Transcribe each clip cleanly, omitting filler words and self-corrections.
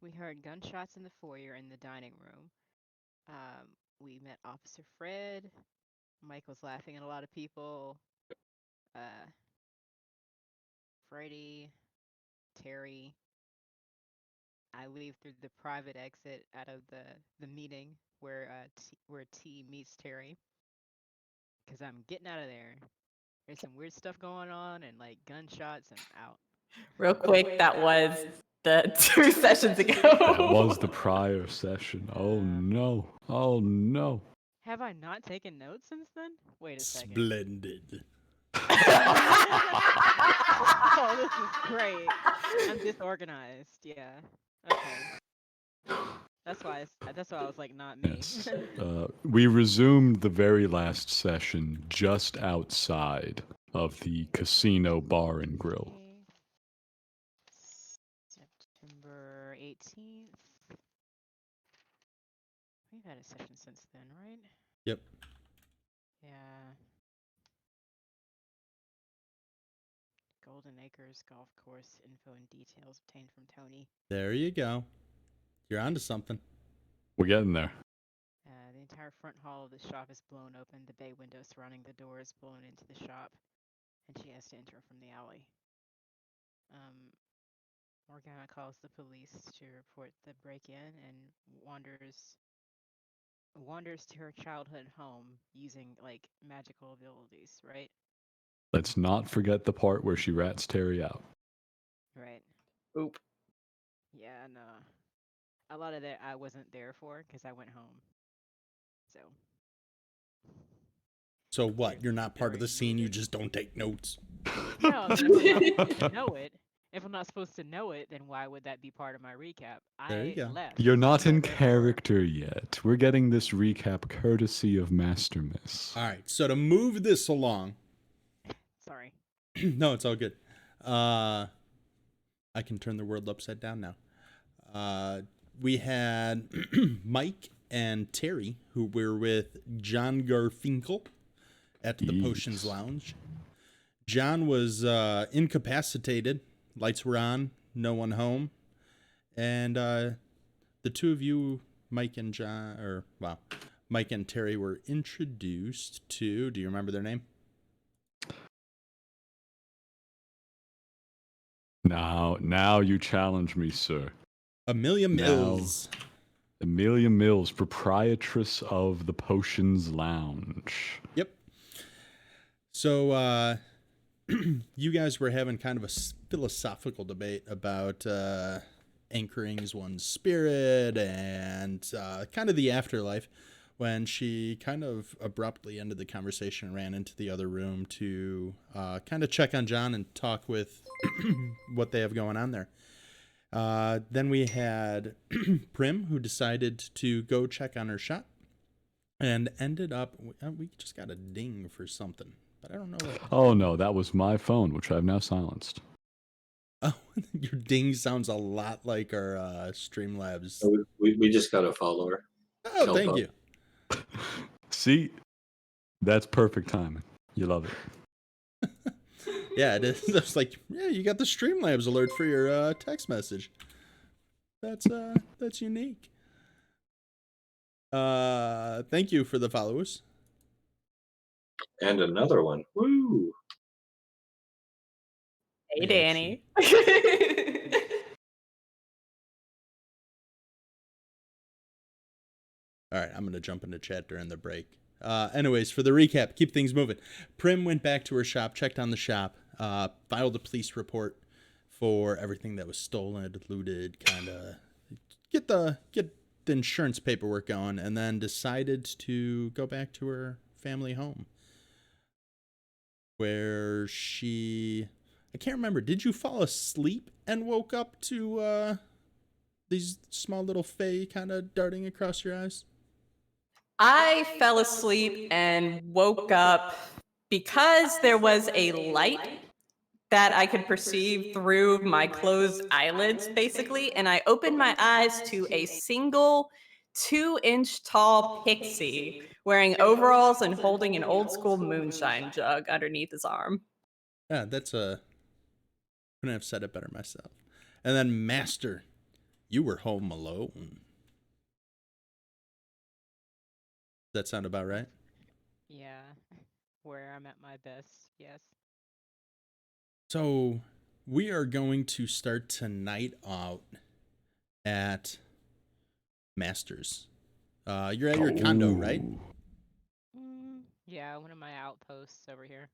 We heard gunshots in the foyer in the dining room. We met Officer Fred. Mike was laughing at a lot of people. Uh, Freddy, Terry. I leave through the private exit out of the meeting where T meets Terry because I'm getting out of there. There's some weird stuff going on and like gunshots and out. Real quick, that was the 2 sessions ago. That was the prior session. Oh no. Oh no. Have I not taken notes since then? Wait a second. Splendid. Oh, this is great. I'm disorganized. Yeah. Okay. That's why I was like, not me. Yes. We resumed the very last session just outside of the casino bar and grill. September 18th. We've had a session since then, right? Yep. Yeah. Golden Acres Golf Course info and details obtained from Tony. There you go. You're onto something. We're getting there. The entire front hall of the shop is blown open. The bay window surrounding the door is blown into the shop, and she has to enter from the alley. Morgana calls the police to report the break-in and wanders to her childhood home using like magical abilities, right? Let's not forget the part where she rats Terry out. Right. Oop. Yeah, no. A lot of that I wasn't there for because I went home. So what? You're not part of the scene. You just don't take notes. No, I mean, if I'm not supposed to know it, if I'm not supposed to know it, then why would that be part of my recap? There you go. Left. You're not so in therefore- character yet. We're getting this recap courtesy of Master Miss. All right. So to move this along. Sorry. No, it's all good. I can turn the world upside down now. We had Mike and Terry, who were with John Garfinkel at the Potions Lounge. John was incapacitated. Lights were on. No one home. And the two of you, Mike and Terry, were introduced to. Do you remember their name? Now you challenge me, sir. Amelia Mills. Amelia Mills, proprietress of the Potions Lounge. Yep. So you guys were having kind of a philosophical debate about anchoring one's spirit and kind of the afterlife when she kind of abruptly ended the conversation and ran into the other room to kind of check on John and talk with what they have going on there. Then we had Prim, who decided to go check on her shop and ended up, we just got a ding for something, but I don't know what. Oh, no, that was my phone, which I've now silenced. Oh, your ding sounds a lot like our Streamlabs. We just got a follower. Oh, thank you. See, that's perfect timing. You love it. Yeah, it is. It's like, yeah, you got the Streamlabs alert for your text message. That's unique. Thank you for the followers. And another one. Woo! Hey, Danny. All right, I'm going to jump into chat during the break. Anyways, for the recap, keep things moving. Prim went back to her shop, checked on the shop, filed a police report for everything that was stolen, looted, kind of get the insurance paperwork going, and then decided to go back to her family home where I can't remember, did you fall asleep and woke up to these small little fae kind of darting across your eyes? I fell asleep and woke up because there was a light that I could perceive through my closed eyelids, basically, and I opened my eyes to a single 2-inch tall pixie wearing overalls and holding an old school moonshine jug underneath his arm. Yeah, couldn't have said it better myself. And then Master, You were home alone. That sound about right? Yeah, where I'm at my best. Yes. So we are going to start tonight out at Masters. You're at your condo, right? Yeah, one of my outposts over here.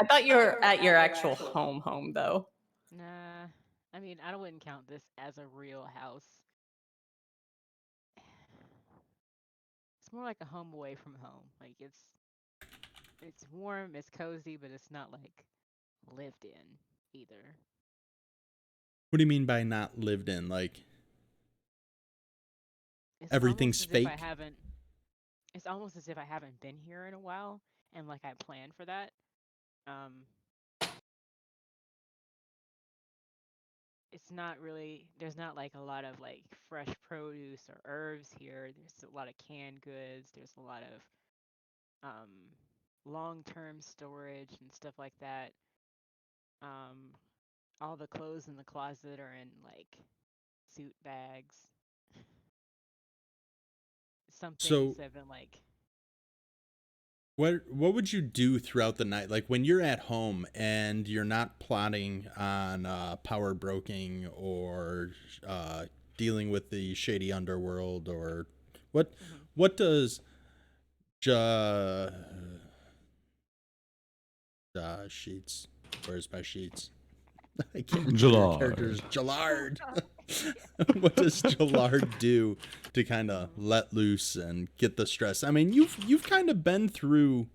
I thought you were at your actual home, though. Nah, I mean, I wouldn't count this as a real house. It's more like a home away from home. Like it's warm, it's cozy, but it's not like lived in either. What do you mean by not lived in? Like It's everything's almost as if I fake? haven't. It's almost as if I haven't been here in a while, and like I planned for that. Um, it's not really. There's not like a lot of like fresh produce or herbs here. There's a lot of canned goods. There's a lot of long-term storage and stuff like that. Um, all the clothes in the closet are in like suit bags. Some things So have been like, what would you do throughout the night? Like when you're at home and you're not plotting on power broking or dealing with the shady underworld or what mhm. what does ja sheets? Where's my sheets? I can't remember your character's Jallard. What does Jallard do to kind of let loose and get the stress? I mean, you've kind of been through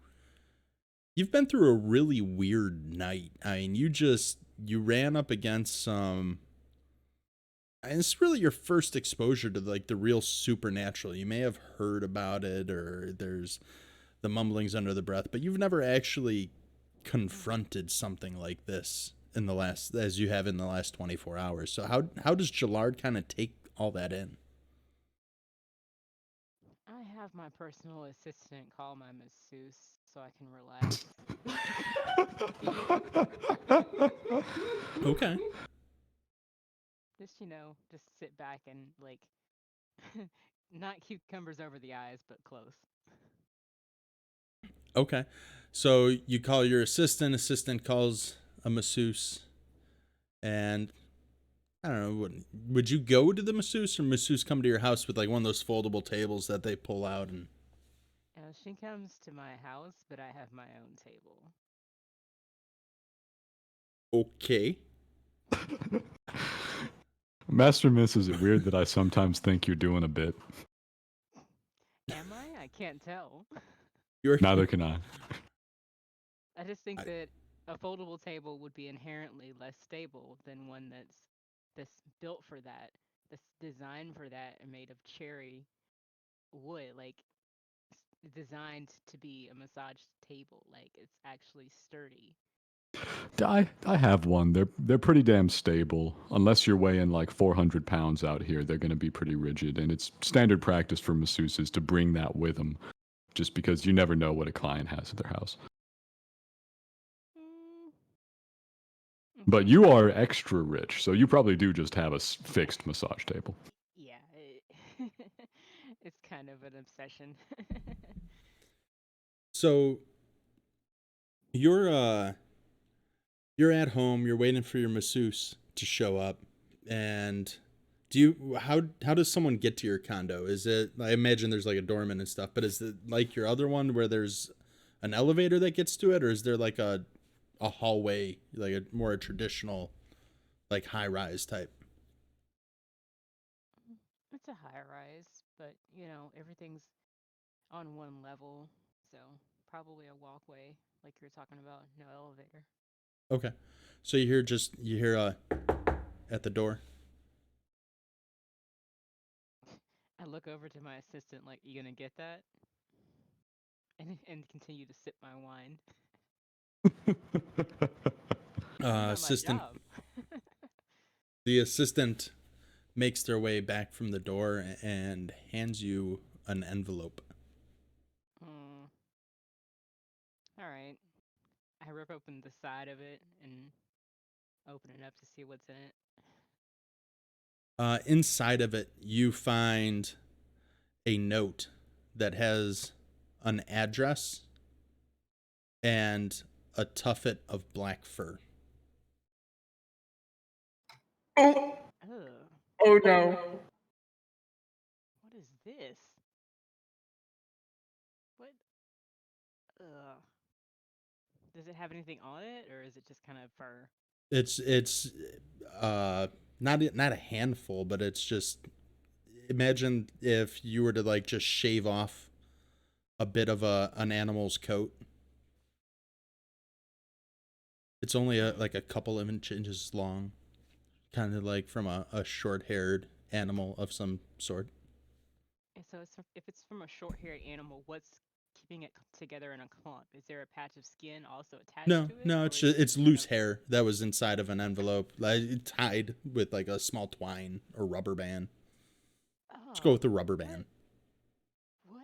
a really weird night. I mean, you ran up against some and it's really your first exposure to like the real supernatural. You may have heard about it or there's the mumblings under the breath, but you've never actually confronted something like this in the last as you have in the last 24 hours. So how does Jallard kind of take all that in? I have my personal assistant call my masseuse so I can relax. Okay. Just, just sit back and like not cucumbers over the eyes, but close. Okay. So you call your assistant calls a masseuse, and I don't know, would you go to the masseuse or masseuse come to your house with like one of those foldable tables that they pull out and She comes to my house, but I have my own table. okay. Master Miss, is it weird that I sometimes think you're doing a bit? Am I? I can't tell. You're Neither can I. I just think I- that a foldable table would be inherently less stable than one that's built for that, that's designed for that, and made of cherry wood, like designed to be a massage table. Like it's actually sturdy. I have one. They're pretty damn stable. Unless you're weighing like 400 pounds out here, they're going to be pretty rigid. And it's standard practice for masseuses to bring that with them, just because you never know what a client has at their house. Mm, But okay. you are extra rich, so you probably do just have a fixed massage table. Yeah, it's kind of an obsession. so you're you're at home, you're waiting for your masseuse to show up, and how does someone get to your condo? Is it, I imagine there's like a doorman and stuff, but is it like your other one where there's an elevator that gets to it, or is there like a hallway, like a more a traditional like high rise type? It's a high rise, but everything's on one level, so probably a walkway like you're talking about, no elevator. Okay. So you hear at the door. I look over to my assistant like, "You gonna get that?" And continue to sip my wine. This is not my Assistant job. the assistant makes their way back from the door and hands you an envelope. Hmm. All right. I rip open the side of it and open it up to see what's in it. Inside of it, you find a note that has an address and a tuffet of black fur. Oh, Ugh, oh no. what is this? What? Ugh. Does it have anything on it, or is it just kind of fur? It's not a handful, but it's just, imagine if you were to like just shave off a bit of an animal's coat. It's only like a couple of inches long, kind of like from a short-haired animal of some sort. And so if it's from a short-haired animal, what's keeping it together in a clump? Is there a patch of skin also attached No, to it, no, or it's is just, it it's just kind loose of hair that was inside of an envelope, like tied with like a small twine or rubber band. Let's go oh, with the rubber what? band. What?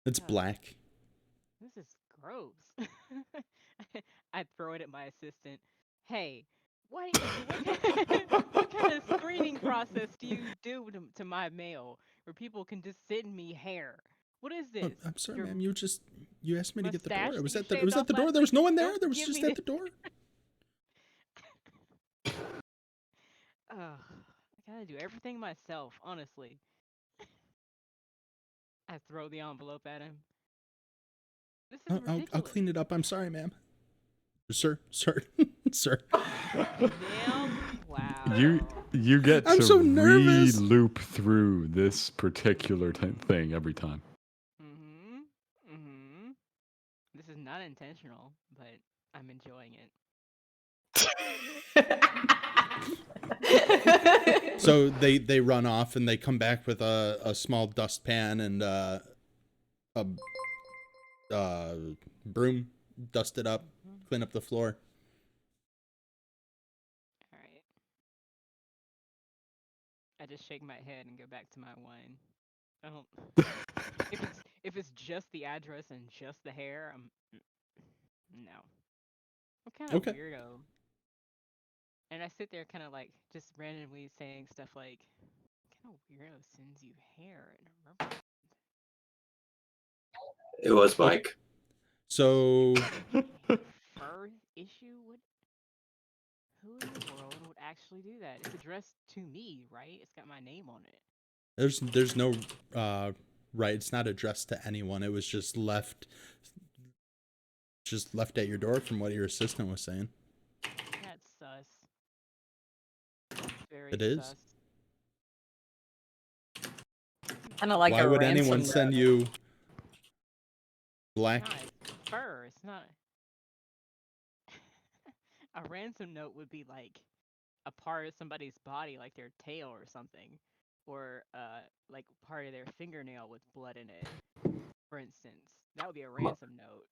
It's Ugh, black. this is gross. I'd throw it at my assistant. Hey, what what kind of screening process do you do to my mail where people can just send me hair? What is Oh, this? I'm sorry, Your ma'am. You asked me to get the door. mustache It that was you at the it shaved was at off the door. last There was week? no one there. Don't There was give just me at this. the door. Ugh, I gotta do everything myself, honestly. I throw the envelope at him. This is I'll ridiculous. clean it up. I'm sorry, ma'am. Sir, sir, sir. Ma'am, You wow. you get I'm to so nervous. re-loop through this particular thing every time. Mm-hmm. Mm-hmm. This is not intentional, but I'm enjoying it. So they run off and they come back with a small dustpan and a broom, dust it up, Mm-hmm. clean up the floor. All right. I just shake my head and go back to my wine. I don't. If it's just the address and just the hair, no. What kind of Okay. weirdo? And I sit there, kind of like just randomly saying stuff like, "What kind of weirdo sends you hair in a rubber It was Mike. So fur issue? What? Who in the world would actually do that? It's addressed to me, right? It's got my name on it. there's no right. It's not addressed to anyone. It was just left at your door from what your assistant was saying. That's sus. That's very It is. sus. Kind of like Why a would ransom anyone note. send you It's black? not. It's fur. It's not. A ransom note would be like a part of somebody's body, like their tail or something, or like part of their fingernail with blood in it, for instance. That would be a ransom note.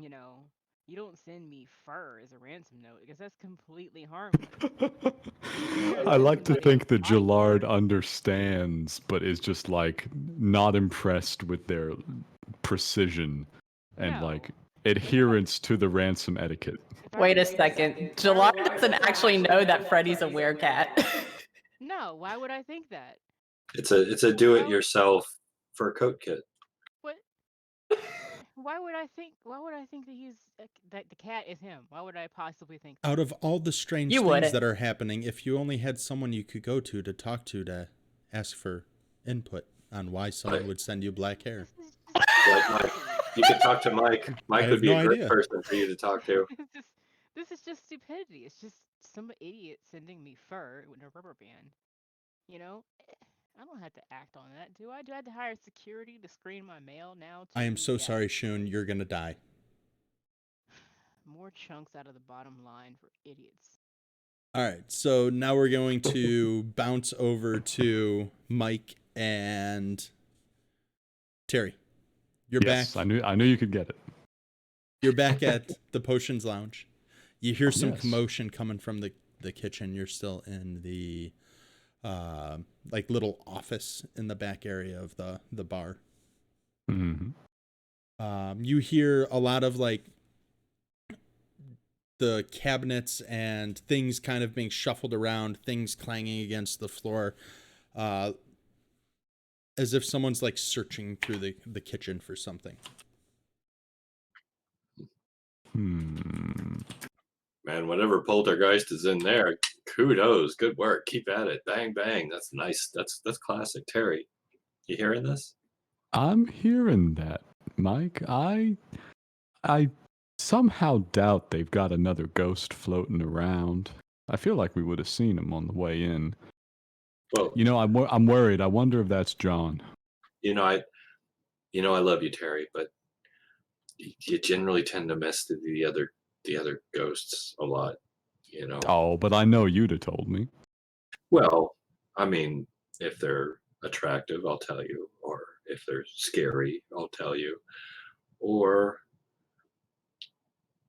You know, you don't send me fur as a ransom note because that's completely harmless. You're gonna I send like to somebody think that body Gillard part. understands, but is just like not impressed with their precision and like No, adherence to the ransom etiquette. Wait a second. July doesn't actually know that Freddy's a werecat. no. Why would I think that? It's a do it yourself fur coat kit. What? Why would I think? Why would I think that that the cat is him? Why would I possibly think Out that? of all the strange You things wouldn't. that are happening, if you only had someone you could go to talk to ask for input on why someone would send you black hair. This is just Like Mike, you could talk to Mike. Mike I would have be no a great idea. person for you to talk to. this is just stupidity. It's just some idiot sending me fur with a rubber band. You know, I don't have to act on that, do I? Do I have to hire security to screen my mail now I am too? so Yeah. sorry, Shewn. You're gonna die. More chunks out of the bottom line for idiots. All right, so now we're going to bounce over to Mike and Terry. You're Yes, back. I knew you could get it. You're back at the Potions Lounge. You hear some Yes. commotion coming from the kitchen. You're still in the like little office in the back area of the bar. Hmm. You hear a lot of like the cabinets and things kind of being shuffled around, things clanging against the floor, as if someone's like searching through the kitchen for something. Hmm. Man, whatever poltergeist is in there, kudos, good work. Keep at it. Bang, bang. That's nice. That's classic. Terry, you hearing this? I'm hearing that, Mike. I somehow doubt they've got another ghost floating around. I feel like we would have seen him on the way in. Well, You know, I'm worried. I wonder if that's John. I love you, Terry, but you generally tend to miss the other ghosts a lot. Oh, but I know you'd have told me. Well, I mean, if they're attractive, I'll tell you, or if they're scary, I'll tell you, or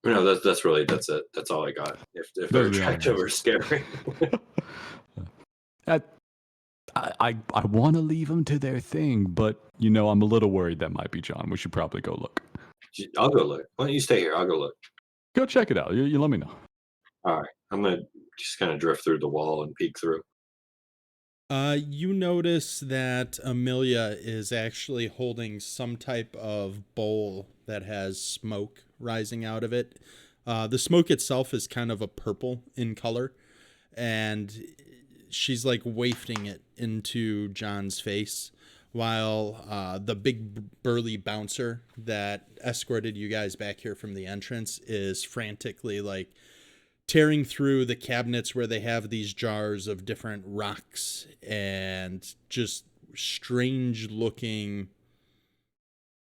that's it. That's all I got. If they're Those are the only attractive or answers. scary. I want to leave them to their thing, but I'm a little worried that might be John. We should probably go look. I'll go look. Why don't you stay here? I'll go look. Go check it out. You let me know. All right. I'm gonna just kind of drift through the wall and peek through. You notice that Amelia is actually holding some type of bowl that has smoke rising out of it. The smoke itself is kind of a purple in color, and she's like wafting it into John's face, while the big burly bouncer that escorted you guys back here from the entrance is frantically like tearing through the cabinets where they have these jars of different rocks and just strange looking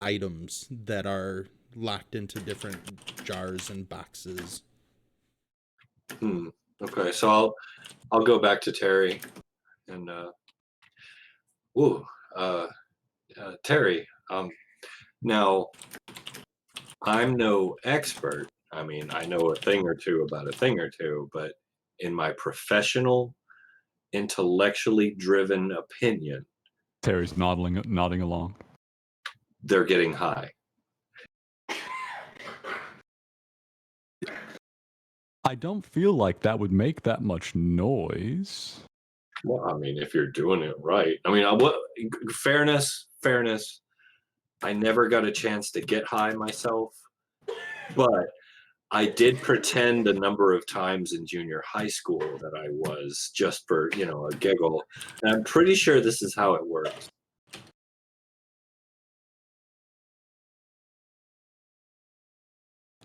items that are locked into different jars and boxes. Okay, so I'll go back to Terry and Terry. Now I'm no expert. I mean, I know a thing or two about a thing or two, but in my professional, intellectually driven opinion, Terry's nodding along. they're getting high. I don't feel like that would make that much noise. Well, I mean, if you're doing it right. I mean, fairness. I never got a chance to get high myself, but I did pretend a number of times in junior high school that I was, just for, a giggle. And I'm pretty sure this is how it works.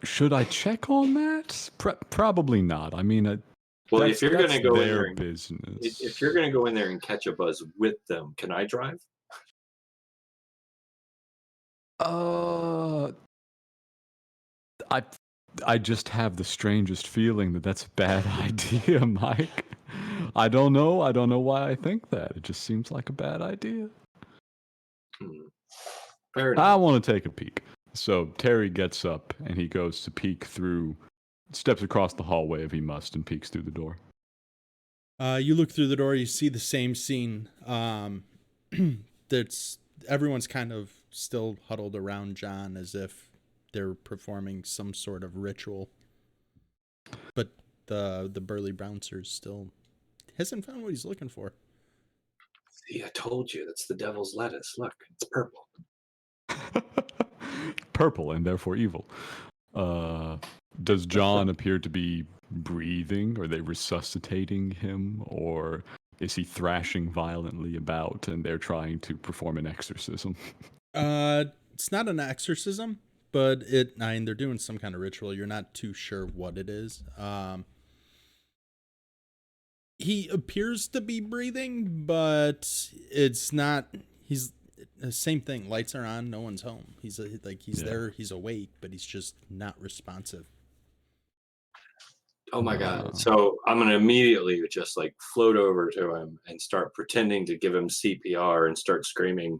Should I check on that? Probably not. I mean, Well, if you're going to go in there, business. if you're going to go in there and catch a buzz with them, can I drive? I just have the strangest feeling that that's a bad idea, Mike. I don't know why I think that. It just seems like a bad idea. Fair enough. I want to take a peek. So Terry gets up and he goes to peek through, steps across the hallway if he must, and peeks through the door. You look through the door, you see the same scene. Everyone's kind of still huddled around John as if they're performing some sort of ritual. But the burly bouncer still hasn't found what he's looking for. See, I told you, that's the devil's lettuce. Look, it's purple. Purple and therefore evil. Does John appear to be breathing? Are they resuscitating him? Or is he thrashing violently about and they're trying to perform an exorcism? It's not an exorcism, but they're doing some kind of ritual. You're not too sure what it is. He appears to be breathing, but it's not. He's the same thing. Lights are on. No one's home. He's there. He's awake, but he's just not responsive. Oh my God. So I'm going to immediately just like float over to him and start pretending to give him CPR and start screaming,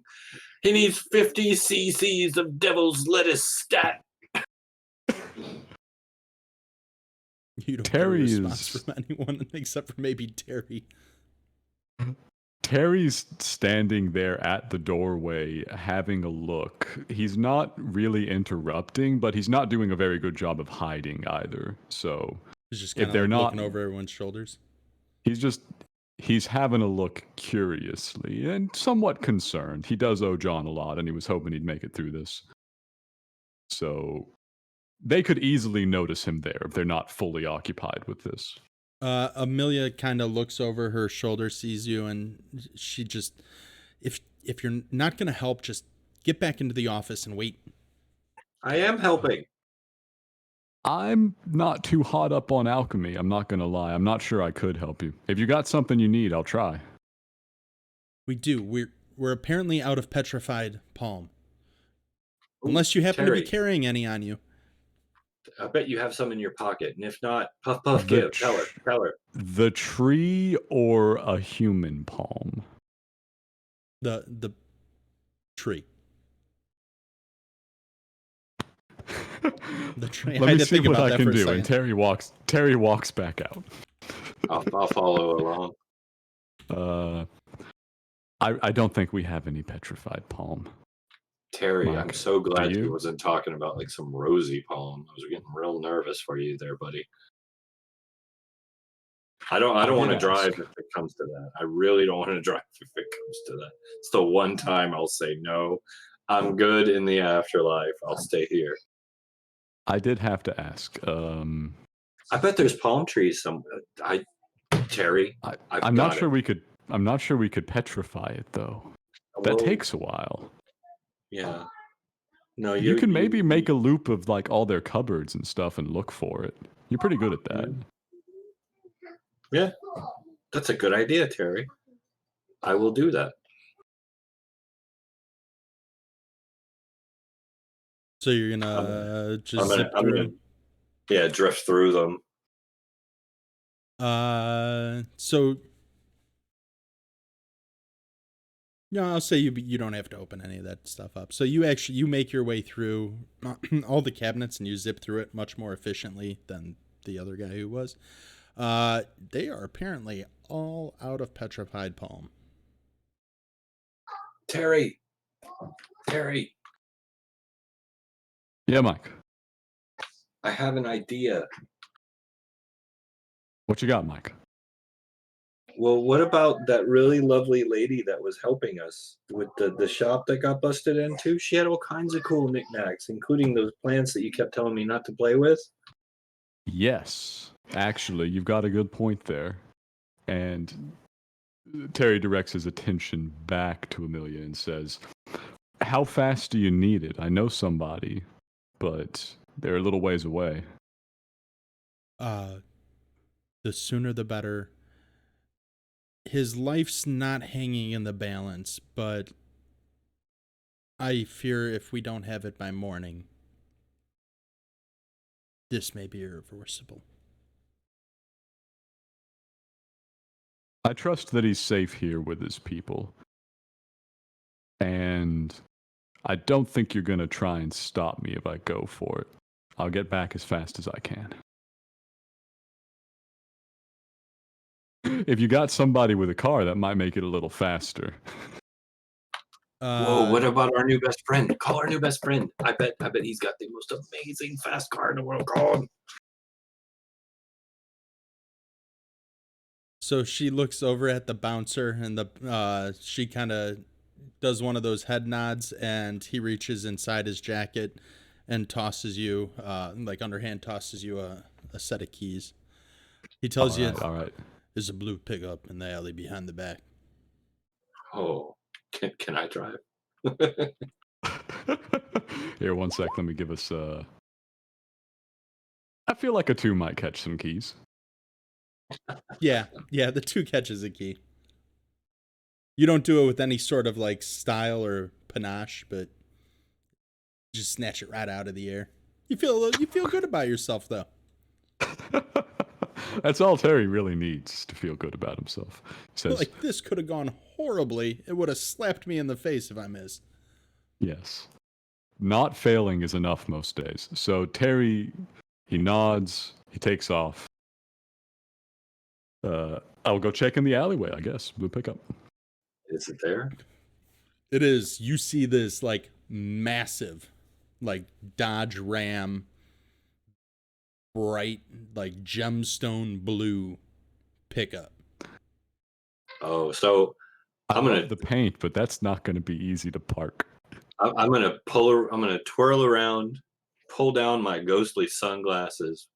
he needs 50 cc's of devil's lettuce stat. You don't get a response from anyone except for maybe Terry. Terry's standing there at the doorway having a look. He's not really interrupting, but he's not doing a very good job of hiding either. So He's just if kind of they're like not, looking over everyone's shoulders. he's having a look curiously and somewhat concerned. He does owe John a lot, and he was hoping he'd make it through this. So they could easily notice him there if they're not fully occupied with this. Amelia kind of looks over her shoulder, sees you, and she just, if you're not going to help, just get back into the office and wait. I am helping. I'm not too hot up on alchemy, I'm not gonna lie. I'm not sure I could help you. If you got something you need, I'll try. We do. We're apparently out of petrified palm. Unless you happen to Terry, be carrying any on you. I bet you have some in your pocket. And if not, puff, puff, give. Tell her. The tree or a human palm? The tree. The tree. Let I had me to see think what about I that can for a do. second. And Terry walks back out. I'll follow along. I don't think we have any petrified palm. Terry, Mike, I'm so glad do he you? wasn't talking about like some rosy palm. I was getting real nervous for you there, buddy. I don't want to did drive ask. if it comes to that. I really don't want to drive if it comes to that. It's the one time I'll say no. I'm good in the afterlife. I'll stay here. I did have to ask. I bet there's palm trees somewhere. Terry, I'm not sure we could. I'm not sure we could petrify it though. That takes a while. Yeah. No, You can maybe make a loop of like all their cupboards and stuff and look for it. You're pretty good at that. Yeah, that's a good idea, Terry. I will do that. So you're gonna just zip I'm through. gonna, yeah, drift through them. So no, I'll say you don't have to open any of that stuff up. So you make your way through all the cabinets and you zip through it much more efficiently than the other guy who was. They are apparently all out of petrified palm. Terry. Yeah, Mike. I have an idea. What you got, Mike? Well, what about that really lovely lady that was helping us with the shop that got busted into? She had all kinds of cool knickknacks, including those plants that you kept telling me not to play with. Yes, actually, you've got a good point there. And Terry directs his attention back to Amelia and says, "How fast do you need it? I know somebody, but they're a little ways away." The sooner the better. His life's not hanging in the balance, but I fear if we don't have it by morning, this may be irreversible. I trust that he's safe here with his people. And I don't think you're going to try and stop me if I go for it. I'll get back as fast as I can. If you got somebody with a car, that might make it a little faster. Whoa, what about our new best friend? Call our new best friend. I bet he's got the most amazing fast car in the world. Call him. So she looks over at the bouncer and she kind of does one of those head nods and he reaches inside his jacket and tosses you, like underhand tosses you a set of keys. He tells you all right. There's a blue pickup in the alley behind the back. Oh, can I drive? Here, one sec. Let me give us. I feel like a 2 might catch some keys. Yeah, the 2 catches a key. You don't do it with any sort of like style or panache, but just snatch it right out of the air. You feel good about yourself though. That's all Terry really needs to feel good about himself. He says, like, this could have gone horribly. It would have slapped me in the face if I missed. Yes. Not failing is enough most days. So Terry, he nods, he takes off. I'll go check in the alleyway, I guess. Blue pickup. Is it there? It is. You see this like massive, like Dodge Ram, bright, like gemstone blue pickup. Oh, so I I'm love gonna the paint, but that's not going to be easy to park. I'm gonna I'm gonna twirl around, pull down my ghostly sunglasses,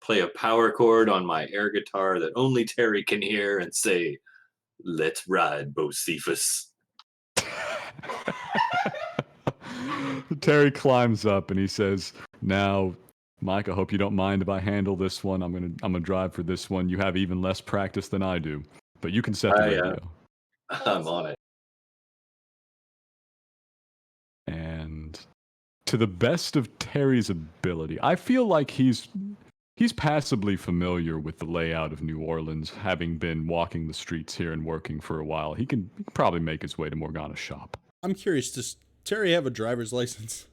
play a power chord on my air guitar that only Terry can hear, and say, "Let's ride, Bocephus." Terry climbs up and he says, "Now, Mike, I hope you don't mind if I handle this one. I'm gonna drive for this one. You have even less practice than I do, but you can set the radio." I'm on it. And to the best of Terry's ability, I feel like he's passably familiar with the layout of New Orleans, having been walking the streets here and working for a while. He can probably make his way to Morgana's shop. I'm curious, does Terry have a driver's license?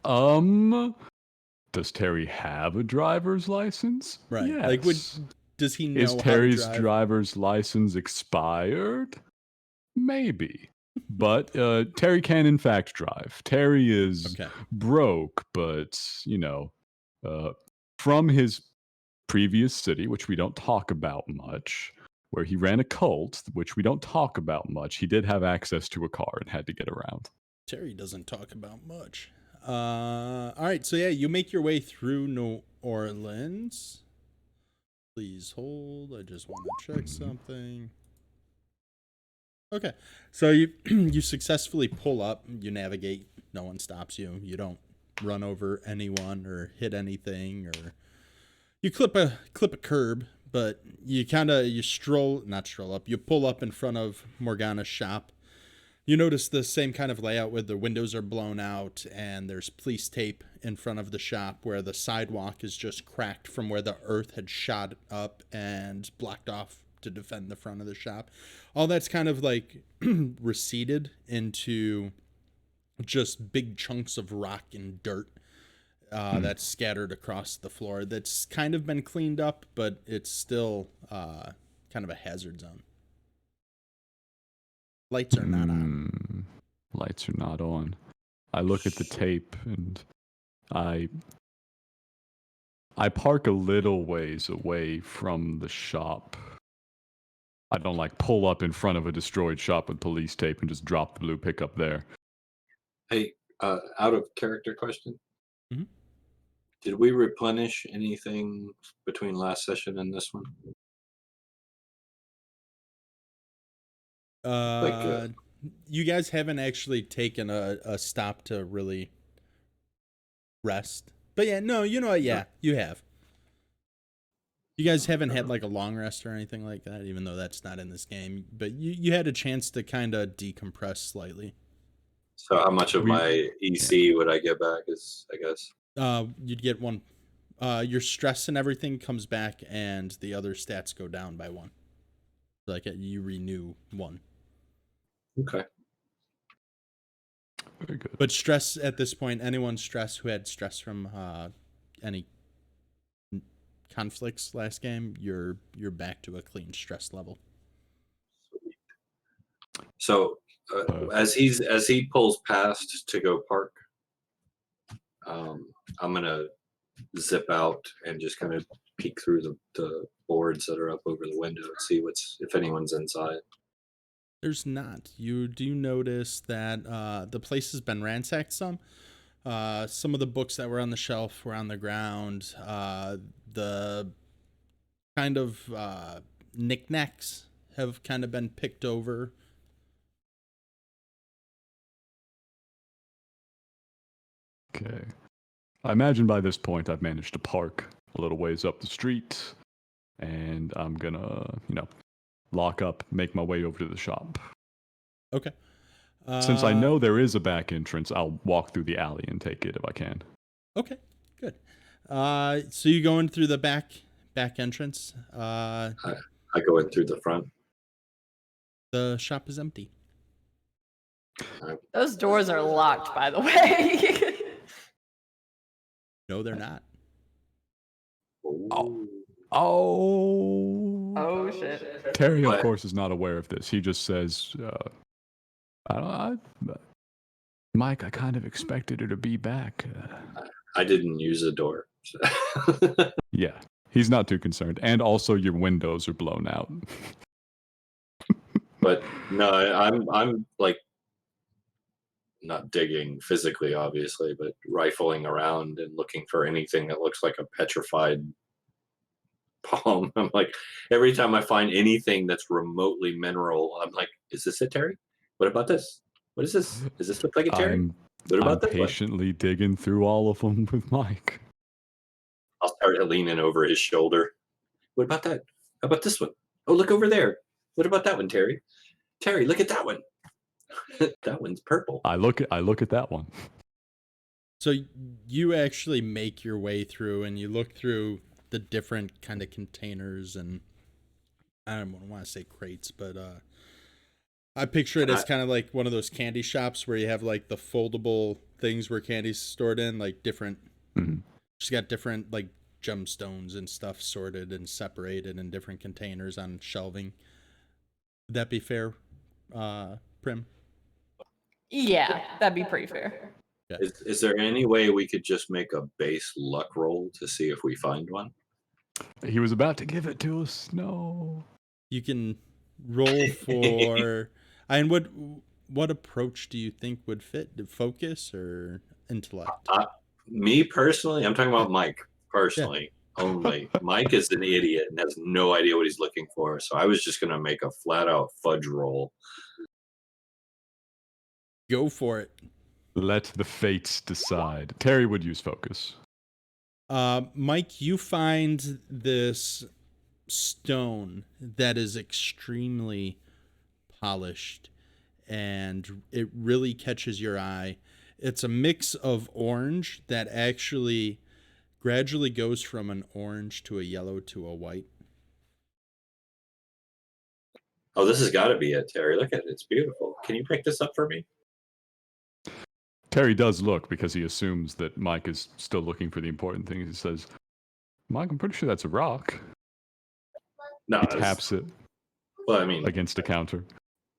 Does Terry have a driver's license? Right. Yes. Like, does he know Is how Terry's to drive? driver's license expired? Maybe. But Terry can, in fact, drive. Terry is Okay. broke, but, from his previous city, which we don't talk about much, where he ran a cult, which we don't talk about much, he did have access to a car and had to get around. Terry doesn't talk about much. All right, so yeah, you make your way through New Orleans. Please hold. I just want to check something. Okay, so you you successfully pull up. You navigate. No one stops you. You don't run over anyone or hit anything, or you clip a curb. But you not stroll up. You pull up in front of Morgana's shop. You notice the same kind of layout where the windows are blown out and there's police tape in front of the shop where the sidewalk is just cracked from where the earth had shot up and blocked off to defend the front of the shop. All that's kind of like receded into just big chunks of rock and dirt that's scattered across the floor. That's kind of been cleaned up, but it's still kind of a hazard zone. Lights are not on. Lights are not on. I look at the tape and I park a little ways away from the shop. I don't like pull up in front of a destroyed shop with police tape and just drop the blue pickup there. Hey, out of character question. Mm-hmm. Did we replenish anything between last session and this one? You guys haven't actually taken a stop to really rest. But yeah, no, you know what? Yeah, you have. You guys haven't had like a long rest or anything like that, even though that's not in this game. But you had a chance to kind of decompress slightly. So how much of my EC would I get back? I guess. You'd get one. Your stress and everything comes back, and the other stats go down by 1. Like you renew 1. Okay. Very good. But stress at this point, anyone who had stress from any conflicts last game, you're back to a clean stress level. So as he pulls past to go park, I'm gonna zip out and just kind of peek through the boards that are up over the window and see if anyone's inside. There's not. You do notice that the place has been ransacked some. Some of the books that were on the shelf were on the ground. The kind of knickknacks have kind of been picked over. Okay. I imagine by this point I've managed to park a little ways up the street, and I'm gonna, lock up, make my way over to the shop. Okay. Since I know there is a back entrance, I'll walk through the alley and take it if I can. Okay, good. So you go in through the back entrance. I go in through the front. The shop is empty. Those doors are locked, by the way. No, they're not. Oh, Oh shit. Terry, of But- course, is not aware of this. He just says, Mike, I kind of expected her to be back. I didn't use the door. Yeah, he's not too concerned. And also, your windows are blown out. But no, I'm like not digging physically, obviously, but rifling around and looking for anything that looks like a petrified palm. I'm like, every time I find anything that's remotely mineral, I'm like, is this a Terry? What about this? What is this? Does this look like a Terry? What I'm about this one? patiently digging through all of them with Mike. I'll start leaning over his shoulder. What about that? How about this one? Oh, look over there. What about that one, Terry? Terry, look at that one. That one's purple. I look at that one. So you actually make your way through and you look through the different kind of containers and I don't want to say crates, but I picture it as kind of like one of those candy shops where you have like the foldable things where candy's stored in, like different. Mhm. She's got different like gemstones and stuff sorted and separated in different containers on shelving. Would that be fair, Prim? Yeah, that'd be pretty fair. Is there any way we could just make a base luck roll to see if we find one? He was about to give it to us. No. You can roll for. And what approach do you think would fit? Focus or intellect? Me personally, I'm talking about Mike personally only. Mike is an idiot and has no idea what he's looking for. So I was just going to make a flat out fudge roll. Go for it. Let the fates decide. Terry would use focus. Mike, you find this stone that is extremely polished and it really catches your eye. It's a mix of orange that actually gradually goes from an orange to a yellow to a white. Oh, this has got to be it, Terry. Look at it. It's beautiful. Can you pick this up for me? Terry does look because he assumes that Mike is still looking for the important things. He says, Mike, I'm pretty sure that's a rock. No, He taps it well, I mean, against a counter.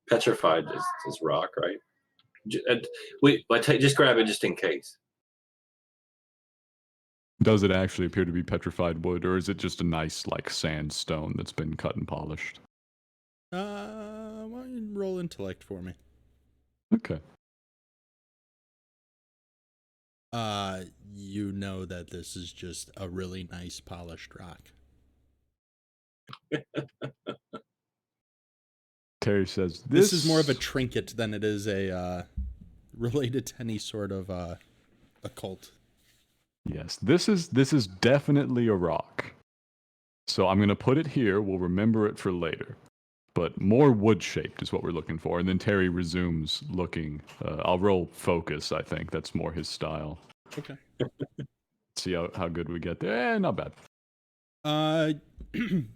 petrified is rock, right? Wait, just grab it just in case. Does it actually appear to be petrified wood, or is it just a nice, like, sandstone that's been cut and polished? Why don't you roll intellect for me? Okay. You know that this is just a really nice polished rock. Terry says, This is more of a trinket than it is a related to any sort of occult. Yes, this is definitely a rock. So I'm going to put it here. We'll remember it for later. But more wood-shaped is what we're looking for. And then Terry resumes looking. I'll roll focus, I think. That's more his style. Okay. See how good we get there. Not bad.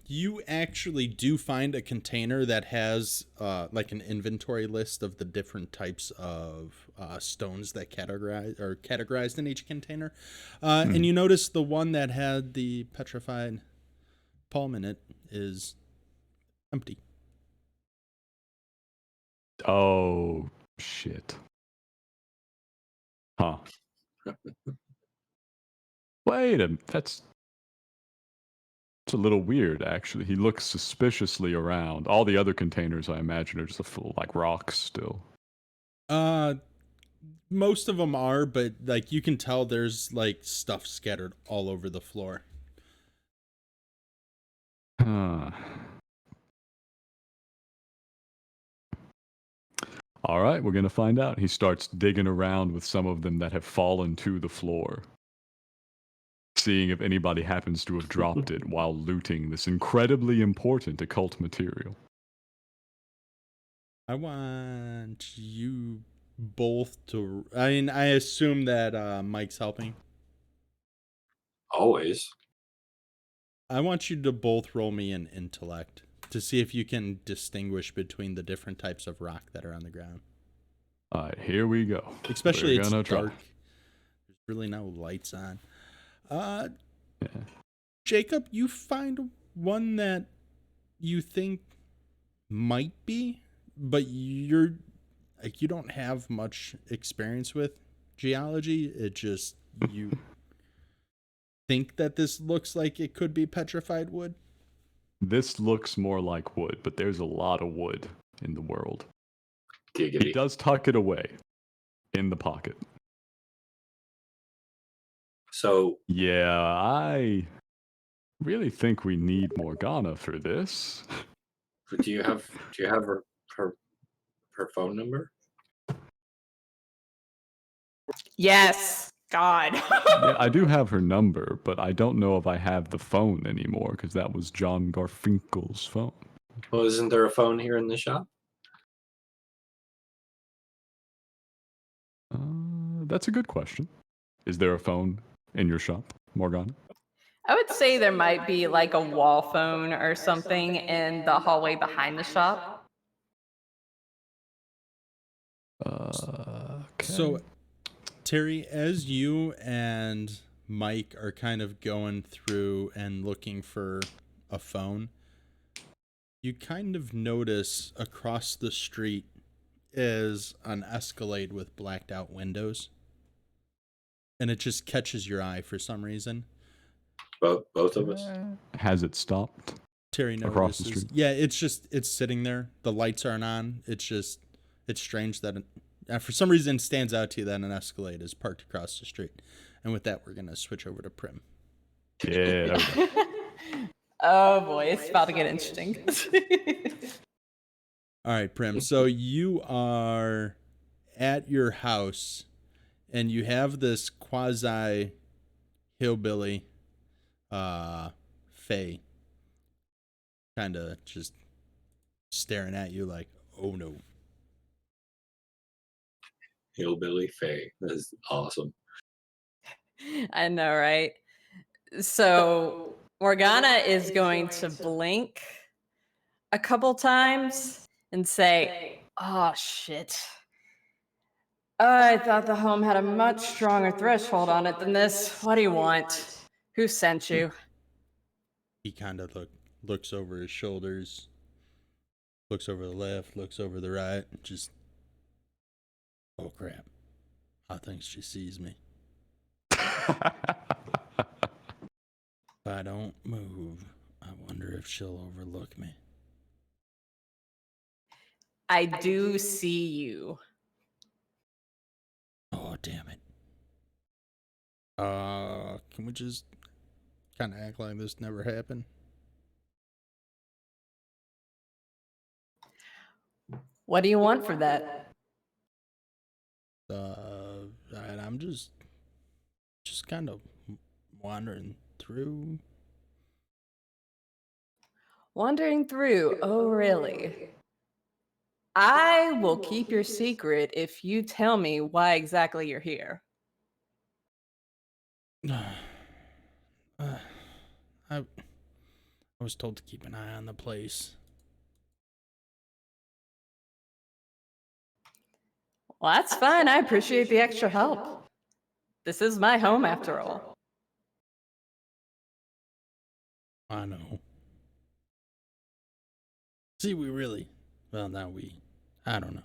You actually do find a container that has like an inventory list of the different types of stones that categorized in each container. And you notice the one that had the petrified palm in it is empty. Oh, shit. Huh. Wait a minute. That's a little weird, actually. He looks suspiciously around. All the other containers, I imagine, are just full like rocks still. Most of them are, but like you can tell there's like stuff scattered all over the floor. All right, we're going to find out. He starts digging around with some of them that have fallen to the floor, seeing if anybody happens to have dropped it while looting this incredibly important occult material. I want you both to. I mean, I assume that Mike's helping. Always. I want you to both roll me an intellect to see if you can distinguish between the different types of rock that are on the ground. All right, here we go. Especially We're it's gonna dark. try. There's really no lights on. Yeah. Jacob, you find one that you think might be, but you're like you don't have much experience with geology. It just you think that this looks like it could be petrified wood. This looks more like wood, but there's a lot of wood in the world. He Giggity. does tuck it away in the pocket. So Yeah, I really think we need Morgana for this. do you have her phone number? Yes. God. Yeah, I do have her number, but I don't know if I have the phone anymore because that was John Garfinkel's phone. Well, isn't there a phone here in the shop? That's a good question. Is there a phone in your shop, Morgana? I would say there might be like a wall phone or something in the hallway behind the shop. Okay. So, Terry, as you and Mike are kind of going through and looking for a phone, you kind of notice across the street is an Escalade with blacked out windows. And it just catches your eye for some reason. Both of us. Has it stopped? Terry notices. Across the street? Yeah, it's sitting there. The lights aren't on. It's strange that for some reason it stands out to you that an Escalade is parked across the street. And with that, we're going to switch over to Prim. Yeah. Oh boy, it's about to get interesting. All right, Prim. So you are at your house and you have this quasi hillbilly Faye kind of just staring at you like, oh no. Hillbilly Faye. That's awesome. I know, right? So Morgana is going to blink a couple times and say, "Oh shit. I thought the home had a much stronger threshold on it than this. What do you want? Who sent you?" He kind of looks over his shoulders, looks over the left, looks over the right, just, oh crap. I think she sees me. If I don't move, I wonder if she'll overlook me. I do see you. Oh, damn it. Can we just kind of act like this never happened? What do you want for that? And I'm just kind of wandering through. Wandering through. Oh, really? I will keep your secret if you tell me why exactly you're here. I was told to keep an eye on the place. Well, that's fine. I appreciate the extra help. This is my home after all. I know. See, I don't know.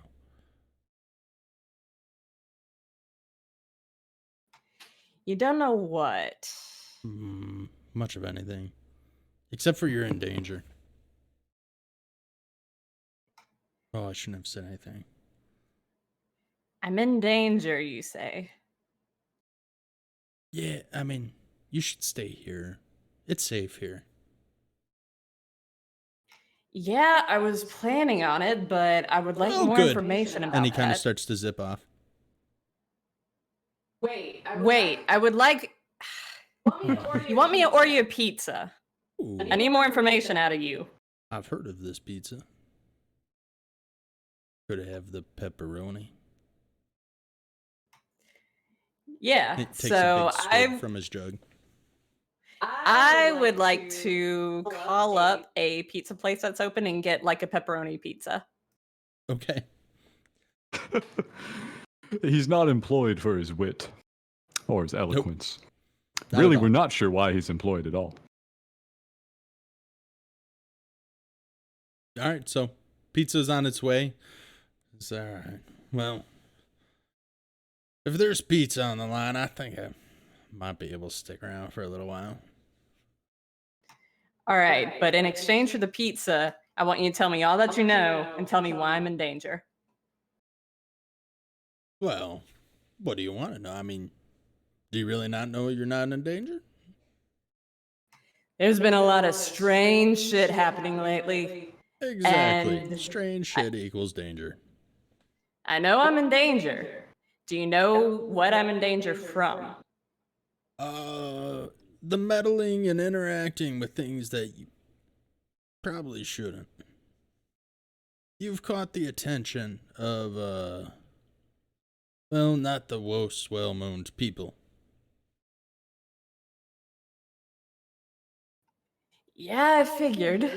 You don't know what? Much of anything. Except for you're in danger. Oh, I shouldn't have said anything. I'm in danger, you say. Yeah, I mean, you should stay here. It's safe here. Yeah, I was planning on it, but I would like more good. information about And he that. kind of starts to zip off. Wait, I would like... You want me to order you a pizza? Ooh, I need more information out of you. I've heard of this pizza. Could I have the pepperoni? Yeah, He takes so a big swig from his jug. I would like to call up a pizza place that's open and get like a pepperoni pizza. Okay. He's not employed for his wit or his eloquence. Not Really, at all. we're not sure why he's employed at all. All right, so pizza's on its way. It's all right. Well, if there's pizza on the line, I think I might be able to stick around for a little while. All right, but in exchange for the pizza, I want you to tell me all that you know and tell me why I'm in danger. Well, what do you want to know? I mean, do you really not know you're not in danger? There's been a lot of strange shit happening lately. Exactly. And Strange shit equals danger. I know I'm in danger. Do you know what I'm in danger from? The meddling and interacting with things that you probably shouldn't. You've caught the attention of, well, not the most well-known people. Yeah, I figured.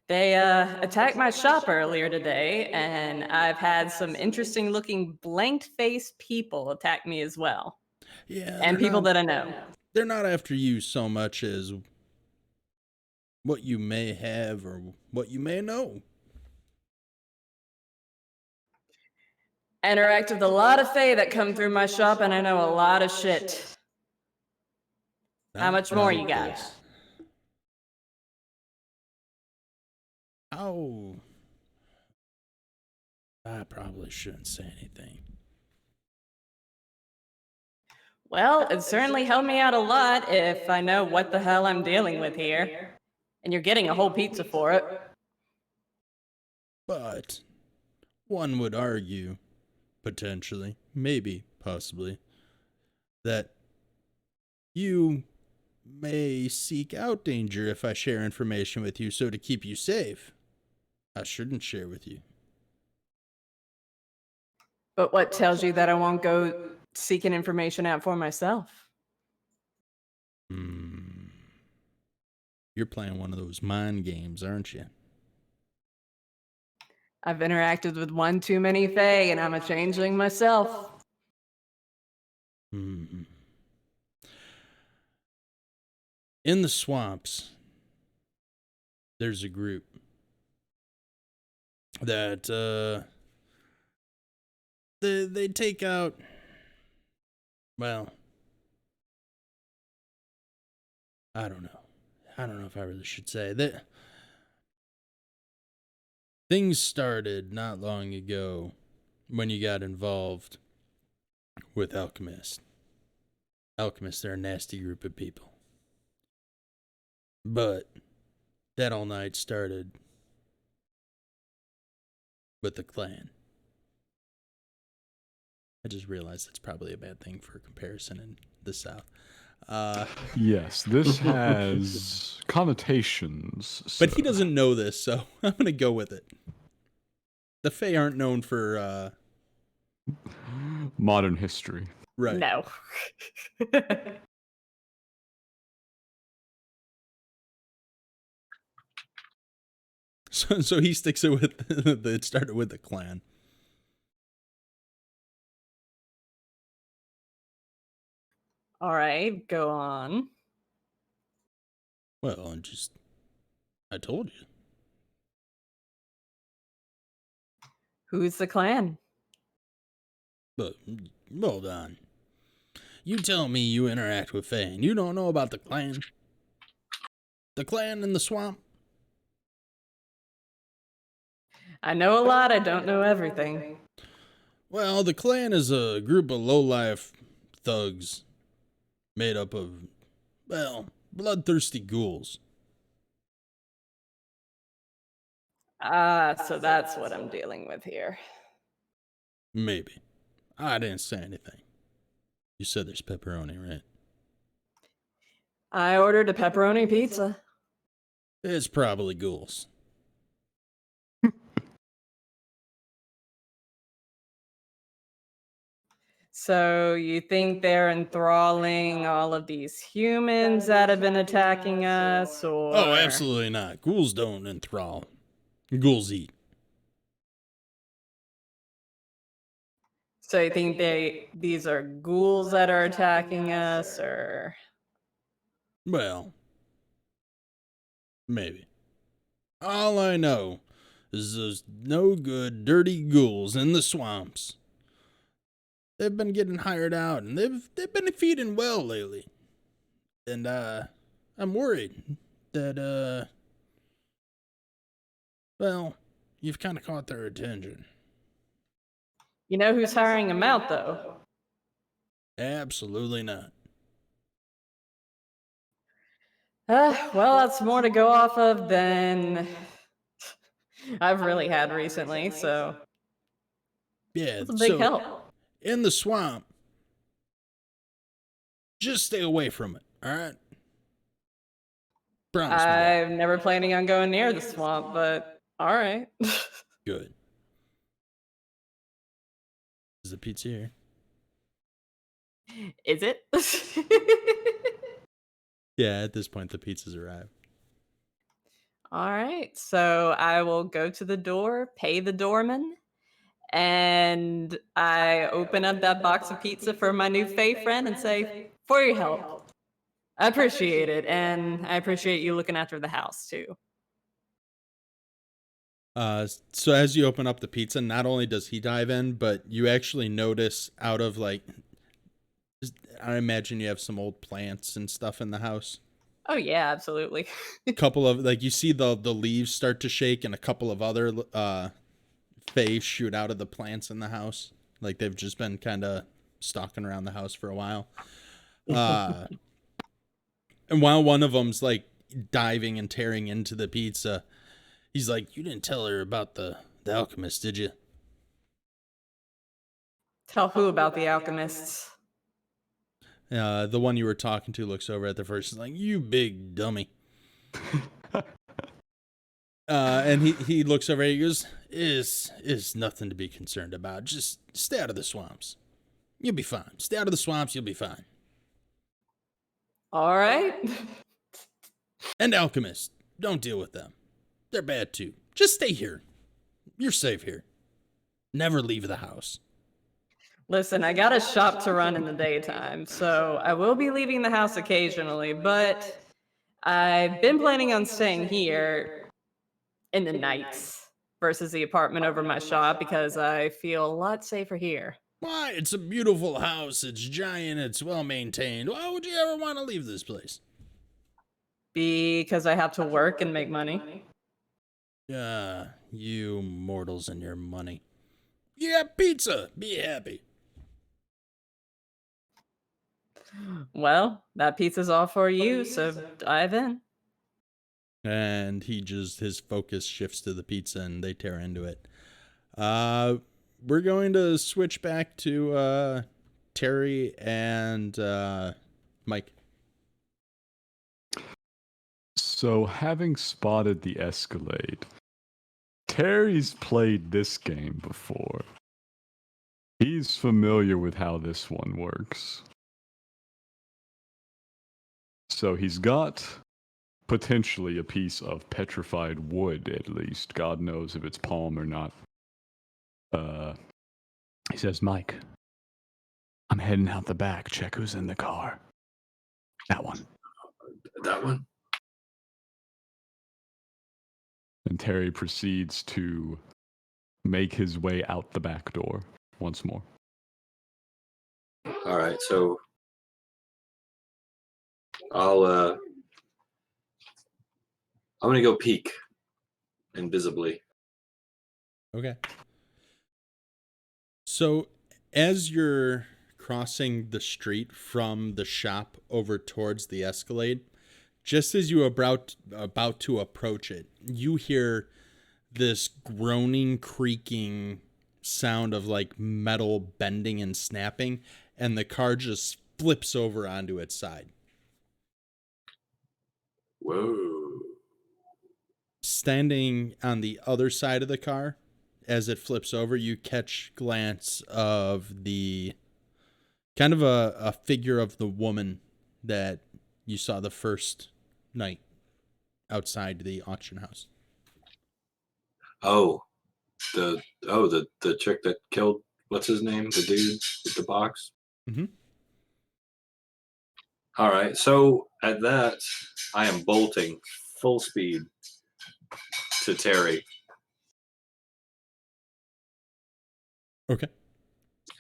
They attacked my shop earlier today, and I've had some interesting looking blanked face people attack me as well. Yeah, And people that I know. they're not after you so much as what you may have or what you may know. I interact with a lot of fae that come through my shop, and I know a lot of shit. How much more you got? Oh, I probably shouldn't say anything. Well, it certainly helped me out a lot if I know what the hell I'm dealing with here. And you're getting a whole pizza for it. But one would argue, potentially, maybe, possibly, that you may seek out danger if I share information with you, so to keep you safe, I shouldn't share with you. But what tells you that I won't go seeking information out for myself? You're playing one of those mind games, aren't you? I've interacted with one too many fae, and I'm a changeling myself. In the swamps, there's a group that they take out, well, I don't know if I really should say that. Things started not long ago when you got involved with alchemists. Alchemists are a nasty group of people. But that all night started with the clan. I just realized that's probably a bad thing for comparison in the South. Yes, this has connotations. But he sir. doesn't know this, so I'm going to go with it. The Fae aren't known for, Modern history. right. No. So he sticks it with, it started with the clan. All right, go on. Well, I told you. Who's the clan? But, hold on. You tell me you interact with Fae and you don't know about the clan? The clan in the swamp? I know a lot, I don't know everything. Well, the clan is a group of low-life thugs made up of, well, bloodthirsty ghouls. So that's what I'm dealing with here. Maybe. I didn't say anything. You said there's pepperoni, right? I ordered a pepperoni pizza. It's probably ghouls. So you think they're enthralling all of these humans that have been attacking us, or... Oh, absolutely not. Ghouls don't enthrall. Ghouls eat. So you think these are ghouls that are attacking us, or... Well, maybe. All I know is those no good, dirty ghouls in the swamps. They've been getting hired out, and they've been feeding well lately. And I'm worried that well, you've kind of caught their attention. You know who's hiring him out, though? Absolutely not. Well, that's more to go off of than I've really had recently, so Yeah, it's a big so help. in the swamp, just stay away from it, all right? Promise me that. I'm never planning on going near the swamp, but all right. Good. Is the pizza here? Is it? Yeah, at this point, the pizza's arrived. All right. So I will go to the door, pay the doorman, and I open up that box of pizza for my new Fae friend and say, "For your help. I appreciate it, and I appreciate you looking after the house too." So as you open up the pizza, not only does he dive in, but you actually notice out of like, I imagine you have some old plants and stuff in the house. Oh yeah, absolutely. A couple of like, you see the leaves start to shake, and a couple of other fae shoot out of the plants in the house. Like they've just been kind of stalking around the house for a while. And while one of them's like diving and tearing into the pizza, he's like, "You didn't tell her about the alchemist, did you?" Tell who about the alchemists? The one you were talking to looks over at the first, is like, "You big dummy." And he looks over at you, goes, is nothing to be concerned about. Just stay out of the swamps. You'll be fine. Stay out of the swamps, you'll be fine. All right. And alchemists, don't deal with them. They're bad too. Just stay here. You're safe here. Never leave the house. Listen, I got a shop to run in the daytime, so I will be leaving the house occasionally, but I've been planning on staying here in the nights versus the apartment over my shop because I feel a lot safer here. Why? It's a beautiful house. It's giant. It's well maintained. Why would you ever want to leave this place? Because I have to work and make money. You mortals and your money. You got pizza. Be happy. Well, that pizza's all for you, so dive in. And his focus shifts to the pizza and they tear into it. We're going to switch back to Terry and Mike. So, having spotted the Escalade, Terry's played this game before. He's familiar with how this one works. So he's got potentially a piece of petrified wood, at least. God knows if it's palm or not. He says, "Mike, I'm heading out the back. Check who's in the car." That one. That one? And Terry proceeds to make his way out the back door once more. All right, so I'm gonna go peek invisibly. Okay. So as you're crossing the street from the shop over towards the Escalade, just as you are about to approach it, you hear this groaning, creaking sound of like metal bending and snapping, and the car just flips over onto its side. Whoa. Standing on the other side of the car, as it flips over, you catch glance of the kind of a figure of the woman that you saw the first night outside the auction house. Oh, the chick that killed, what's his name? The dude with the box. Mm-hmm. All right, so at that, I am bolting full speed to Terry. Okay.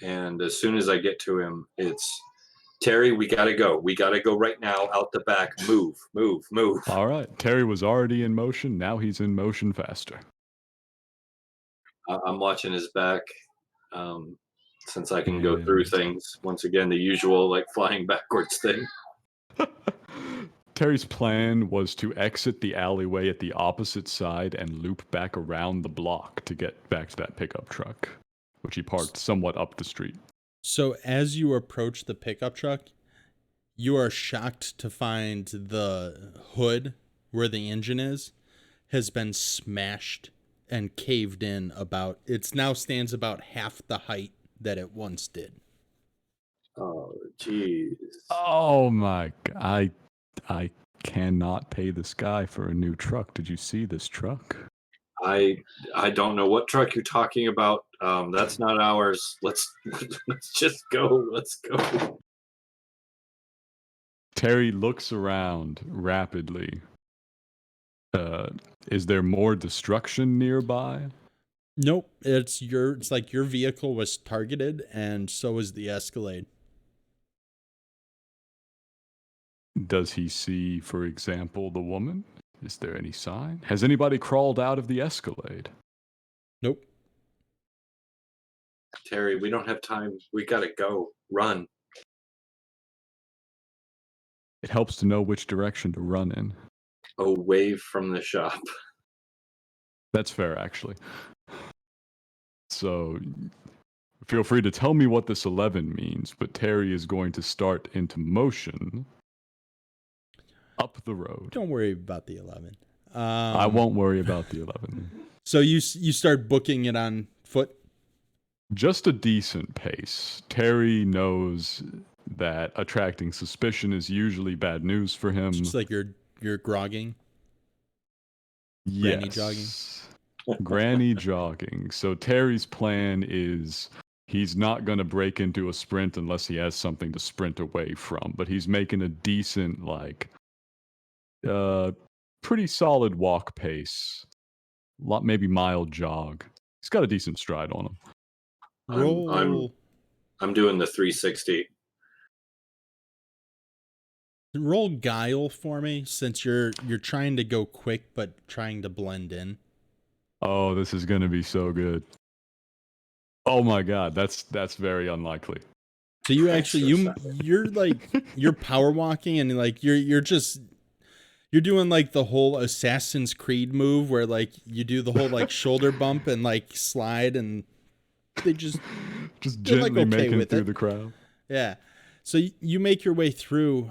And as soon as I get to him, it's Terry, we gotta go. We gotta go right now, out the back. Move, move, move. All right. Terry was already in motion. Now he's in motion faster. I'm watching his back, since I can go through things. Once again, the usual like flying backwards thing. Terry's plan was to exit the alleyway at the opposite side and loop back around the block to get back to that pickup truck, which he parked somewhat up the street. So as you approach the pickup truck, you are shocked to find the hood where the engine is has been smashed and caved in about, it now stands about half the height that it once did. Oh, jeez. Oh my god. I cannot pay this guy for a new truck. Did you see this truck? I don't know what truck you're talking about. That's not ours. Let's just go. Let's go. Terry looks around rapidly. Is there more destruction nearby? Nope, it's like your vehicle was targeted and so was the Escalade. Does he see, for example, the woman? Is there any sign? Has anybody crawled out of the Escalade? Nope. Terry, we don't have time. We gotta go. Run. It helps to know which direction to run in. Away from the shop. That's fair, actually. So, feel free to tell me what this 11 means, but Terry is going to start into motion up the road. Don't worry about the 11. I won't worry about the 11. So you start booking it on foot? Just a decent pace. Terry knows that attracting suspicion is usually bad news for him. Just like you're grogging? Yes. Granny jogging? Granny jogging. So Terry's plan is he's not going to break into a sprint unless he has something to sprint away from, but he's making a decent, pretty solid walk pace. Maybe mild jog. He's got a decent stride on him. I'm doing the 360. Roll guile for me, since you're trying to go quick but trying to blend in. Oh, this is gonna be so good. Oh my god, that's very unlikely. So you actually you're power walking and like you're doing like the whole Assassin's Creed move where like you do the whole like shoulder bump and like slide and they just gently like, okay making with it through it. the crowd. Yeah. So you make your way through,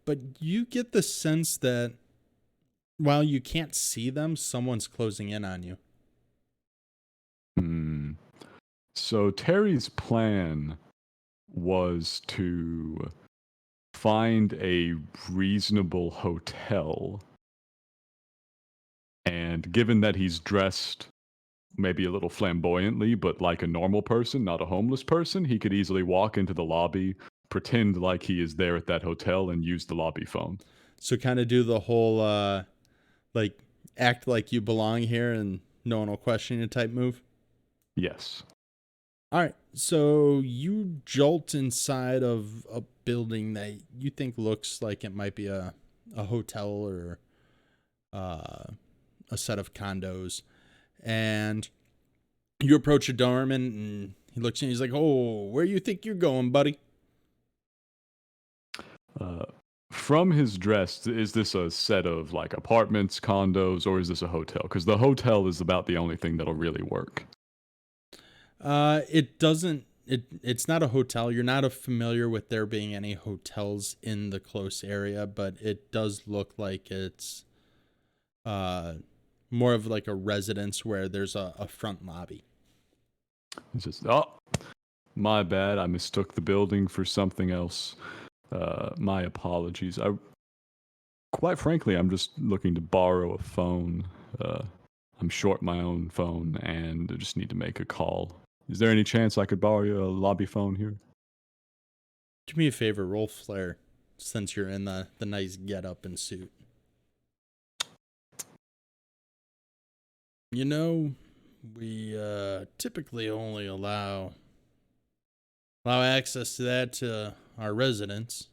but you get the sense that while you can't see them, someone's closing in on you. So Terry's plan was to find a reasonable hotel. And given that he's dressed maybe a little flamboyantly, but like a normal person, not a homeless person, he could easily walk into the lobby, pretend like he is there at that hotel, and use the lobby phone. So kind of do the whole, like, act like you belong here and no one will question you type move? Yes. All right. So you jolt inside of a building that you think looks like it might be a hotel or a set of condos. And you approach a doorman and he looks and he's like, "Oh, where you think you're going, buddy?" From his dress, is this a set of like apartments, condos, or is this a hotel? Because the hotel is about the only thing that'll really work. It doesn't. It's not a hotel. You're not familiar with there being any hotels in the close area, but it does look like it's more of like a residence where there's a front lobby. It's just, oh, my bad. I mistook the building for something else. My apologies. Quite frankly, I'm just looking to borrow a phone. I'm short my own phone and I just need to make a call. Is there any chance I could borrow a lobby phone here? Do me a favor, roll flair, since you're in the nice get up and suit. You know, we typically only allow access to that to our residents.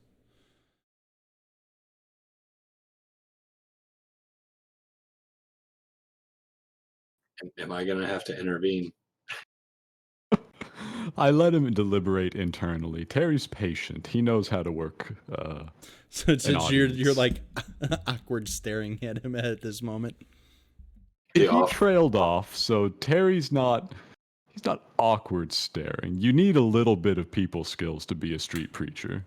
Am I going to have to intervene? I let him deliberate internally. Terry's patient. He knows how to work So an since you're audience. like awkward staring at him at this moment. The He off. trailed off, so Terry's not he's not awkward staring. You need a little bit of people skills to be a street preacher.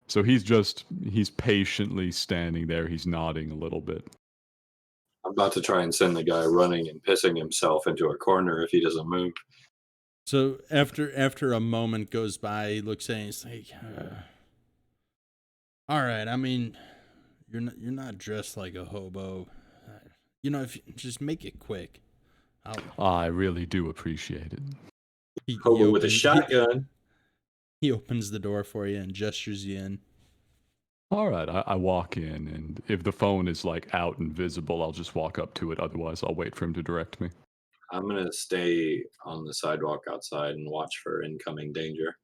So he's patiently standing there, he's nodding a little bit. I'm about to try and send the guy running and pissing himself into a corner if he doesn't move. So after a moment goes by, he looks at it and he's like, all right, I mean, you're not dressed like a hobo. If you just make it quick. I really do appreciate it. Hobo with a shotgun. He opens the door for you and gestures you in. All right, I walk in, and if the phone is like out and visible, I'll just walk up to it. Otherwise, I'll wait for him to direct me. I'm going to stay on the sidewalk outside and watch for incoming danger.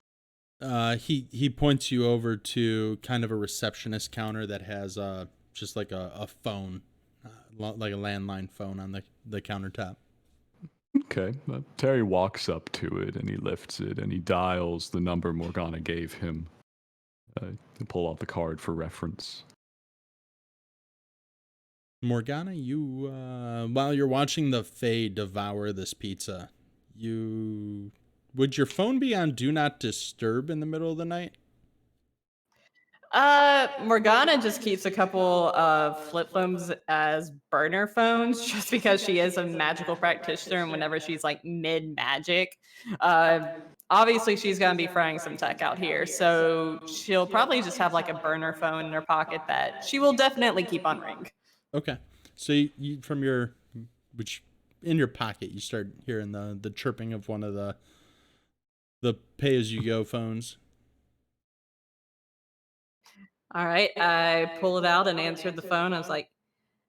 He points you over to kind of a receptionist counter that has just like a phone, like a landline phone on the countertop. Okay, Terry walks up to it, and he lifts it, and he dials the number Morgana gave him. To pull out the card for reference. Morgana, you while you're watching the Fae devour this pizza, would your phone be on Do Not Disturb in the middle of the night? Morgana just keeps a couple of flip phones as burner phones just because she is a magical practitioner and whenever she's like mid magic, obviously she's going to be frying some tech out here. So she'll probably just have like a burner phone in her pocket that she will definitely keep on ring. Okay. So you from which in your pocket, you start hearing the chirping of one of the pay-as-you-go phones. All right, I pull it out and answered the phone. I was like,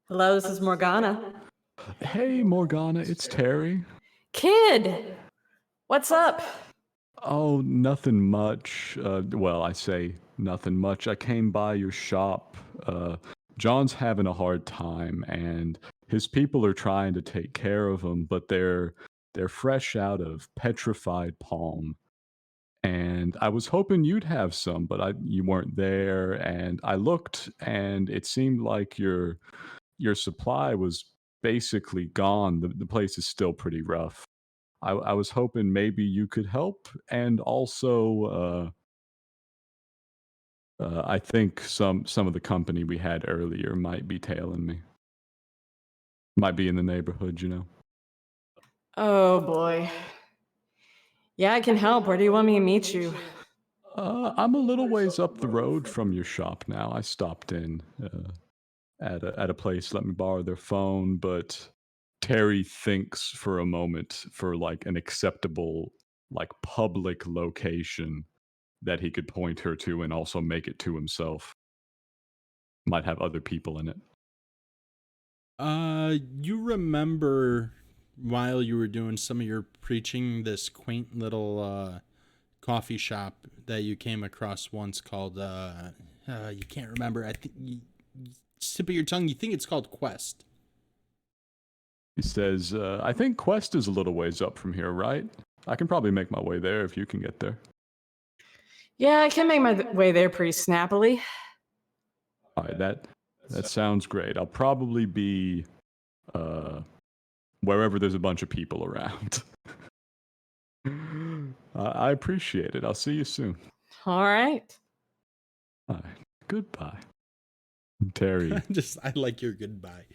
hello, this is Morgana. Hey, Morgana, it's Terry. Kid, what's up? Oh, nothing much. Well, I say nothing much. I came by your shop. John's having a hard time, and his people are trying to take care of him, but they're fresh out of petrified palm. And I was hoping you'd have some, but you weren't there. And I looked, and it seemed like your supply was basically gone. The place is still pretty rough. I was hoping maybe you could help, and also I think some of the company we had earlier might be tailing me. Might be in the neighborhood, you know. Oh boy. Yeah, I can help. Where do you want me to meet you? I'm a little ways up the road from your shop now. I stopped in at a place, let me borrow their phone, but Terry thinks for a moment for like an acceptable, like public location that he could point her to and also make it to himself. Might have other people in it. You remember while you were doing some of your preaching, this quaint little coffee shop that you came across once called you can't remember. I think tip of your tongue. You think it's called Quest. He says, I think Quest is a little ways up from here, right? I can probably make my way there if you can get there. Yeah, I can make my way there pretty snappily. All right, that sounds great. I'll probably be wherever there's a bunch of people around. I appreciate it. I'll see you soon. All right. All right. Goodbye. Terry. I like your goodbye.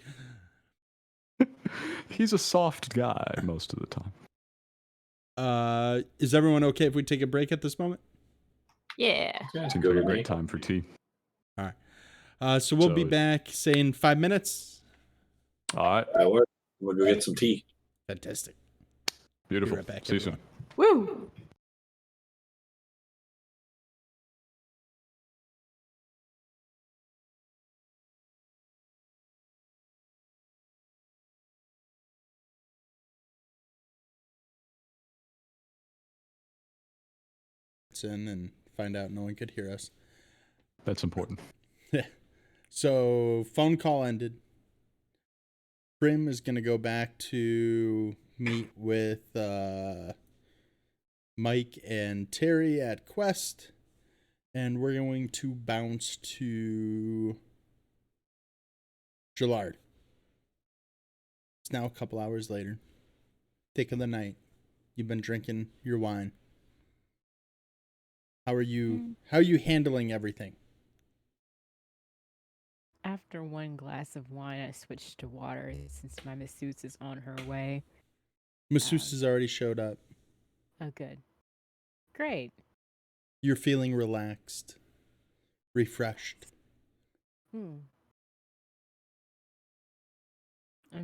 He's a soft guy most of the time. Is everyone okay if we take a break at this moment? Yeah. Seems like a great time for tea. All right. So we'll be back, say, in 5 minutes. All right. We'll go get some tea. Fantastic. Beautiful. Be right back, See you soon. Woo! in and find out no one could hear us. That's important. So phone call ended. Prim is going to go back to meet with Mike and Terry at Quest, and we're going to bounce to Gillard. It's now a couple hours later. Thick of the night. You've been drinking your wine. How are you handling everything? After one glass of wine, I switched to water since my masseuse is on her way. Masseuse has already showed up. Oh, good. Great. You're feeling relaxed, refreshed. I'm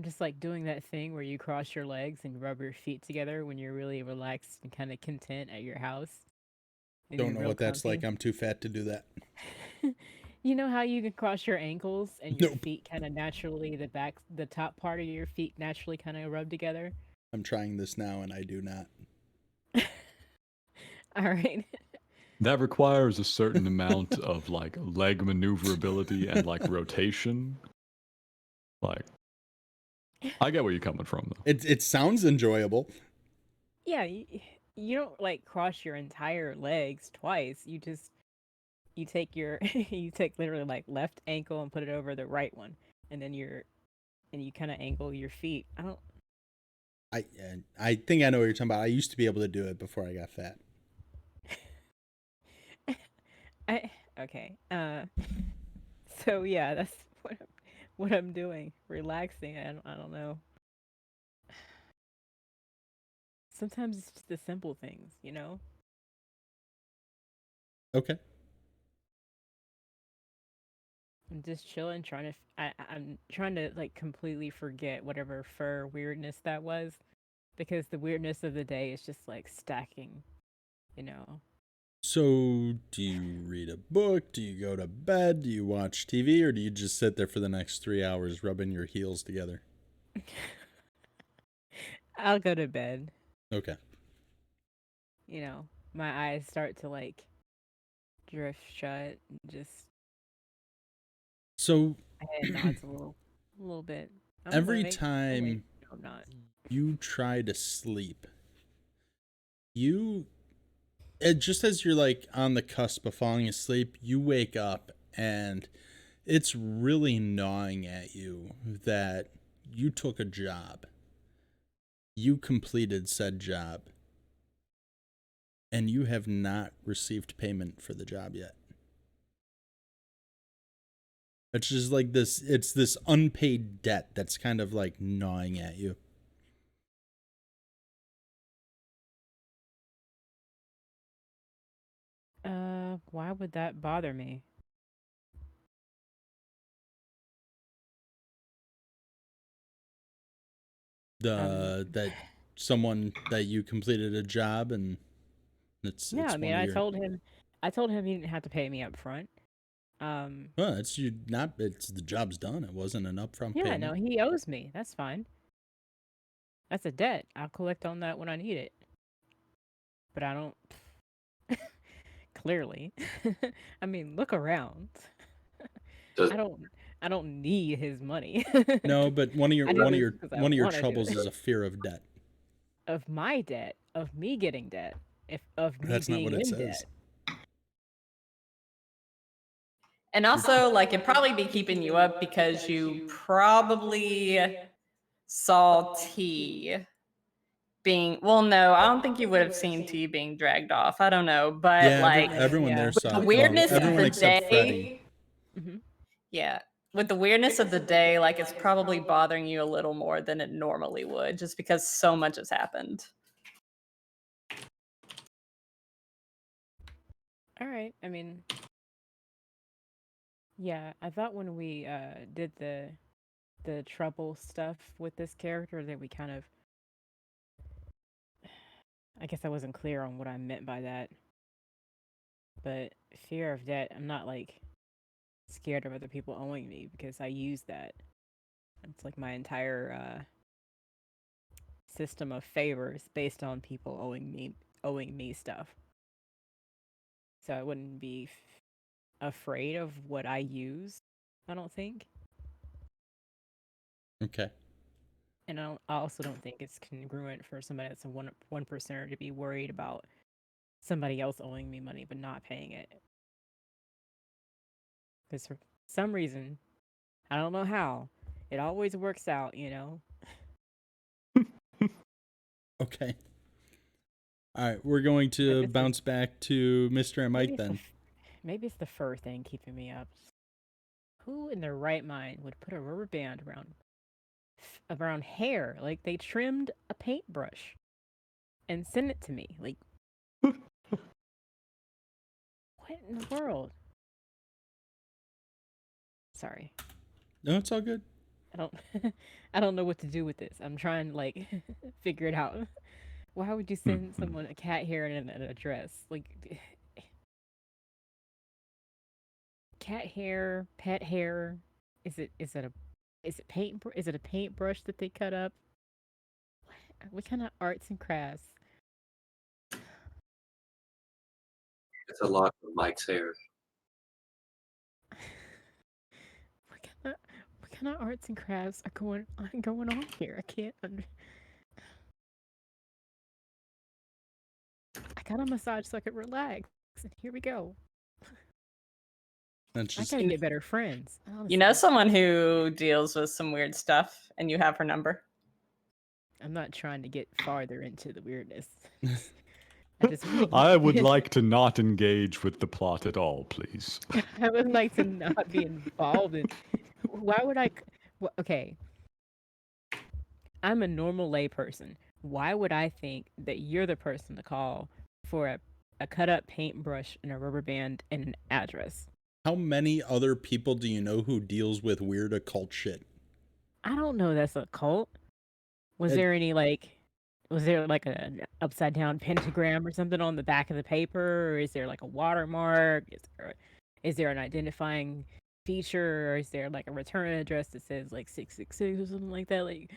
just like doing that thing where you cross your legs and rub your feet together when you're really relaxed and kind of content at your house. Don't know what that's like. I'm too fat to do that. You know how you can cross your ankles and your Nope. feet kind of naturally, the top part of your feet naturally kind of rub together? I'm trying this now and I do not. All right. That requires a certain amount of like leg maneuverability and like rotation. Like, I get where you're coming from though. It sounds enjoyable. Yeah, you don't like cross your entire legs twice. You take your you take literally like left ankle and put it over the right one, and then you kind of angle your feet. I think I know what you're talking about. I used to be able to do it before I got fat. Okay. So yeah, that's what I'm doing. Relaxing. I don't know. Sometimes it's just the simple things, you know? Okay. I'm just chilling, I'm trying to like completely forget whatever fur weirdness that was, because the weirdness of the day is just like stacking, you know. So, do you read a book? Do you go to bed? Do you watch TV? Or do you just sit there for the next 3 hours rubbing your heels together? I'll go to bed. Okay. You know, my eyes start to like drift shut and just So, my head nods a little bit. every time no, I'm not. you try to sleep, just as you're like on the cusp of falling asleep, you wake up and it's really gnawing at you that you took a job. You completed said job. And you have not received payment for the job yet. It's just like it's this unpaid debt that's kind of like gnawing at you. Why would that bother me? That someone that you completed a job and it's Yeah, I mean, one of your I told him he didn't have to pay me up front. well, it's the job's done. It wasn't an upfront Yeah, payment. no, he owes me. That's fine. That's a debt. I'll collect on that when I need it. But I don't. Clearly, I mean, look around. Does, I don't need his money. No, but one of your I do this 'cause I wanna do troubles it. is a fear of debt. Of my debt, of me getting debt, of me That's not being what it in says. debt. And also, like, it'd probably be keeping you up because you probably saw T being. Well, no, I don't think you would have seen T being dragged off. I don't know, but Yeah, like everyone there With saw the it. weirdness Well, everyone of the except Freddy. day. Mm-hmm. Yeah, with the weirdness of the day, like it's probably bothering you a little more than it normally would, just because so much has happened. All right. I mean, yeah, I thought when we did the trouble stuff with this character that we kind of, I guess I wasn't clear on what I meant by that. But fear of debt, I'm not like scared of other people owing me because I use that. It's like my entire system of favors based on people owing me stuff. so I wouldn't be afraid of what I use. I don't think. Okay. And I also don't think it's congruent for somebody that's a one percenter to be worried about somebody else owing me money but not paying it. Because for some reason, I don't know how, it always works out, you know? Okay. All right, we're going to bounce back to Mr. and Mike then. Maybe it's the fur thing keeping me up. Who in their right mind would put a rubber band around hair? Like they trimmed a paintbrush and sent it to me. Like, what in the world? Sorry. No, it's all good. I don't know what to do with this. I'm trying to like figure it out. Why would you send someone a cat hair and a dress? Like cat hair, pet hair. Is it a paintbrush that they cut up? What kind of arts and crafts? It's a lock of Mike's hair. What kind of arts and crafts are going on here? I can't I got a massage so I could relax. And here we go. That's just I gotta get better friends. You know Honestly. someone who deals with some weird stuff, and you have her number. I'm not trying to get farther into the weirdness. I would like to not engage with the plot at all, please. I would like to not be involved in. Why would I? Okay, I'm a normal layperson. Why would I think that you're the person to call for a cut up paintbrush and a rubber band and an address? How many other people do you know who deals with weird occult shit? I don't know. That's a cult. Was there like an upside down pentagram or something on the back of the paper, or is there like a watermark? Is there an identifying feature, or is there like a return address that says like 666 or something like that? Like,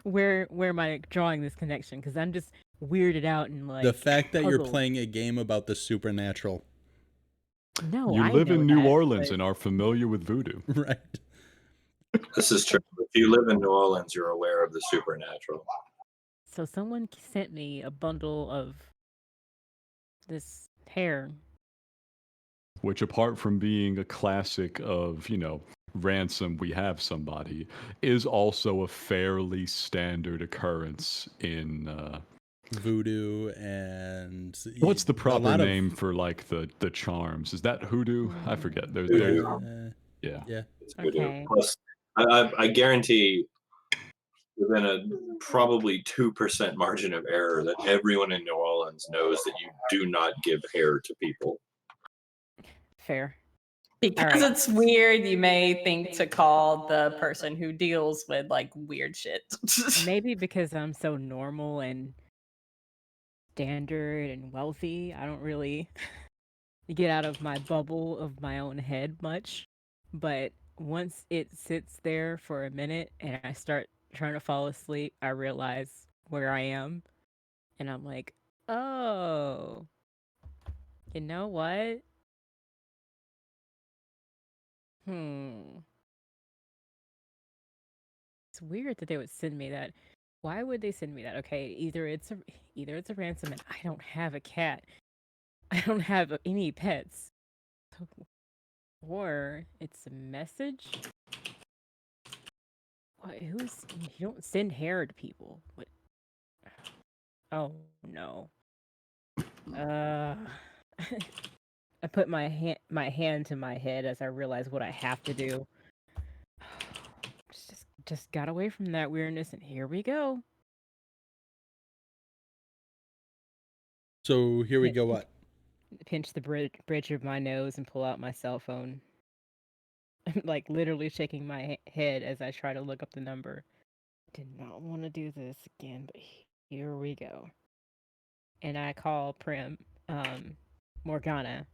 where am I drawing this connection? Because I'm just weirded out and like the fact that puzzled. you're playing a game about the supernatural. No, You I live know in New that, Orleans but and are familiar with voodoo. Right. This is true. If you live in New Orleans, you're aware of the supernatural. so someone sent me a bundle of this hair. Which, apart from being a classic of, ransom, we have somebody, is also a fairly standard occurrence in voodoo and what's the a proper lot of- name for like the charms? Is that hoodoo? I forget. There's yeah. It's voodoo. Okay. Plus, I guarantee within a probably 2% margin of error that everyone in New Orleans knows that you do not give hair to people. Fair. Because right. it's weird, you may think to call the person who deals with like weird shit. Maybe because I'm so normal and standard and wealthy, I don't really get out of my bubble of my own head much. But once it sits there for a minute and I start trying to fall asleep, I realize where I am. And I'm like, oh, you know what? It's weird that they would send me that. Why would they send me that? Okay, either it's a ransom and I don't have a cat. I don't have any pets. Or it's a message. What? You don't send hair to people. What? Oh no. I put my hand to my head as I realize what I have to do. Just got away from that weirdness, and here we go. So here we go. What? Pinch the bridge of my nose and pull out my cell phone. I'm like literally shaking my head as I try to look up the number. Did not want to do this again, but here we go. And I call Prim, Morgana,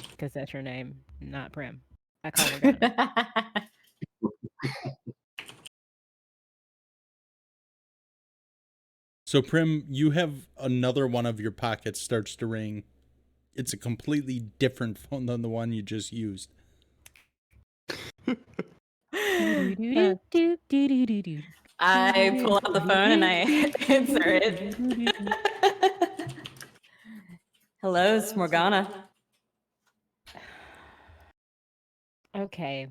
because that's her name, not Prim. I call Morgana. So Prim, you have another one of your pockets starts to ring. it's a completely different phone than the one you just used. I pull out the phone and I answer it. Hello, it's Morgana. Okay.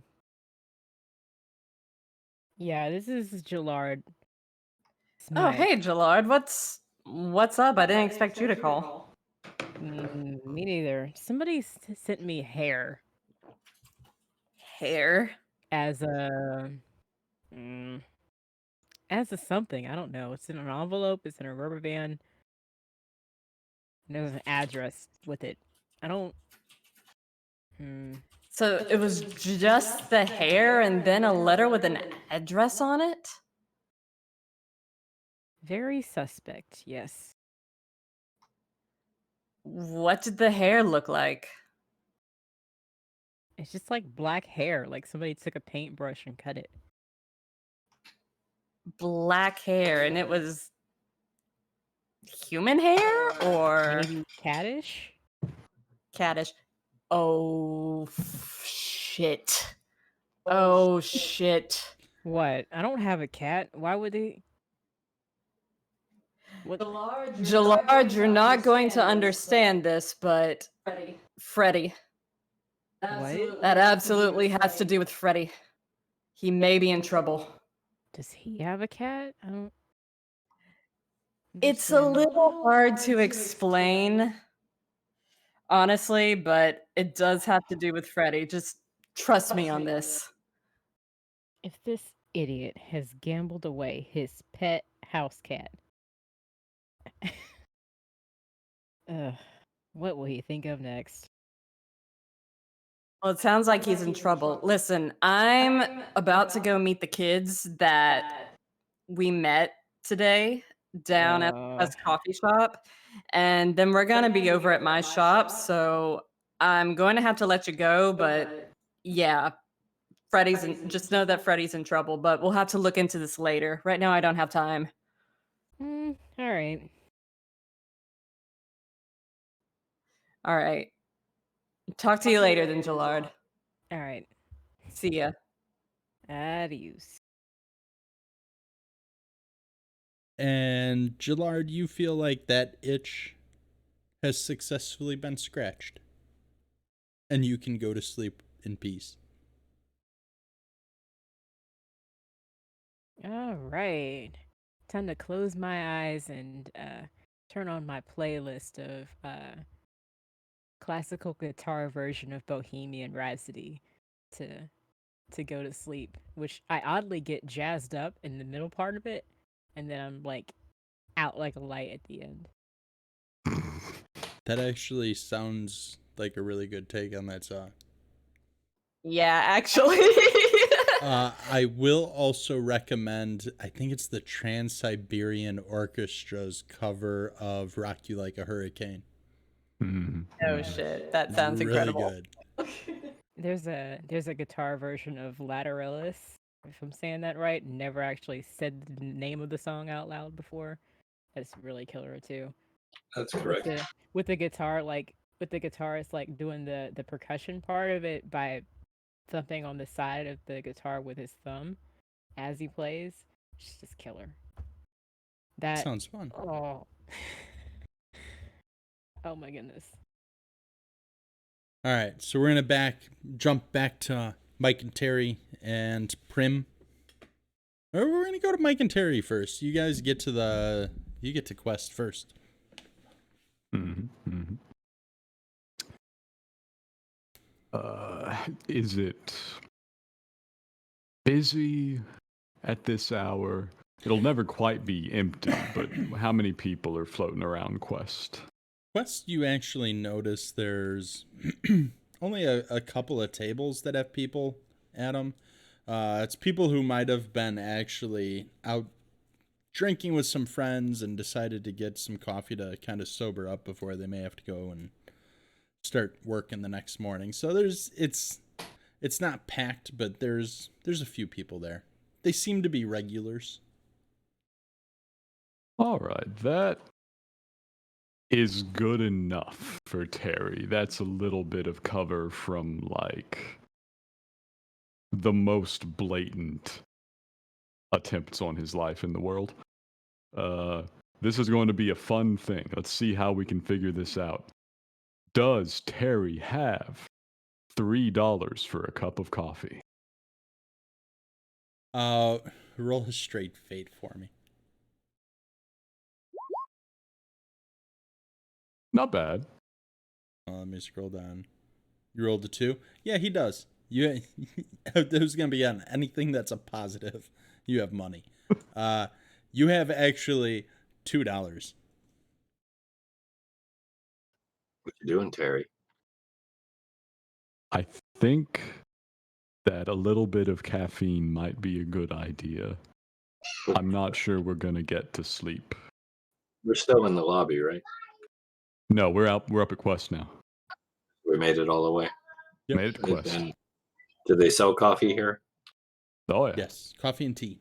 Yeah, this is Gillard. Oh, hey, Gillard. What's up? I didn't expect you to call. Me neither. Somebody sent me hair Hair? as a mm, as a something. I don't know. It's in an envelope. It's in a rubber band. And there's an address with it. I don't. So it was just the hair and then a letter with an address on it? Very suspect. Yes. What did the hair look like? It's just like black hair. Like somebody took a paintbrush and cut it. Black hair, and it was human hair or Maybe caddish. caddish? Oh, shit. Oh, shit. What? I don't have a cat. Why would they? What? Gillard, you're not going to understand this, but Freddy. What? That absolutely has to do with Freddy. He may be in trouble. Does he have a cat? I don't. It's a little hard to explain, honestly, but it does have to do with Freddy. Just trust me on this. If this idiot has gambled away his pet house cat, what will he think of next? Well, it sounds like he's in trouble. Listen, I'm about to go meet the kids that we met today down at the coffee shop, and then we're gonna be over at my shop, so I'm going to have to let you go, but yeah, just know that Freddy's in trouble, but we'll have to look into this later. Right now I don't have time. All right. All right. Talk to you later then, Gillard. All right. See ya. Adios. And Gillard, you feel like that itch has successfully been scratched. And you can go to sleep in peace. All right. Time to close my eyes and turn on my playlist of classical guitar version of Bohemian Rhapsody to go to sleep, which I oddly get jazzed up in the middle part of it, and then I'm like out like a light at the end. That actually sounds like a really good take on that song. Yeah, actually. I will also recommend, I think it's the Trans-Siberian Orchestra's cover of Rock You Like a Hurricane. Oh shit, that sounds incredible. Good. There's a guitar version of Lateralis, if I'm saying that right. Never actually said the name of the song out loud before. That's really killer too. That's correct. With the guitar, with the guitarist like doing the percussion part of it by thumping on the side of the guitar with his thumb as he plays. It's just killer. That sounds fun. Oh. Oh my goodness. All right, so we're gonna jump back to Mike and Terry and Prim. Or we're gonna go to Mike and Terry first. You guys get to Quest first. Is it busy at this hour? It'll never quite be empty, but how many people are floating around Quest? Quest, you actually notice there's only a couple of tables that have people at them. It's people who might have been actually out drinking with some friends and decided to get some coffee to kind of sober up before they may have to go and start working the next morning. So it's not packed, but there's a few people there. They seem to be regulars. All right, that is good enough for Terry. That's a little bit of cover from like the most blatant attempts on his life in the world. This is going to be a fun thing. Let's see how we can figure this out. Does Terry have $3 for a cup of coffee? Roll a straight fate for me. Not bad. Let me scroll down. You rolled a 2? Yeah, he does. You there's gonna be on anything that's a positive. You have money. You have actually $2. What you doing, Terry? I think that a little bit of caffeine might be a good idea. I'm not sure we're gonna get to sleep. We're still in the lobby, right? No, we're up at Quest now. We made it all the way. Yep. Made it to Quest. And do they sell coffee here? Oh yeah. Yes, coffee and tea.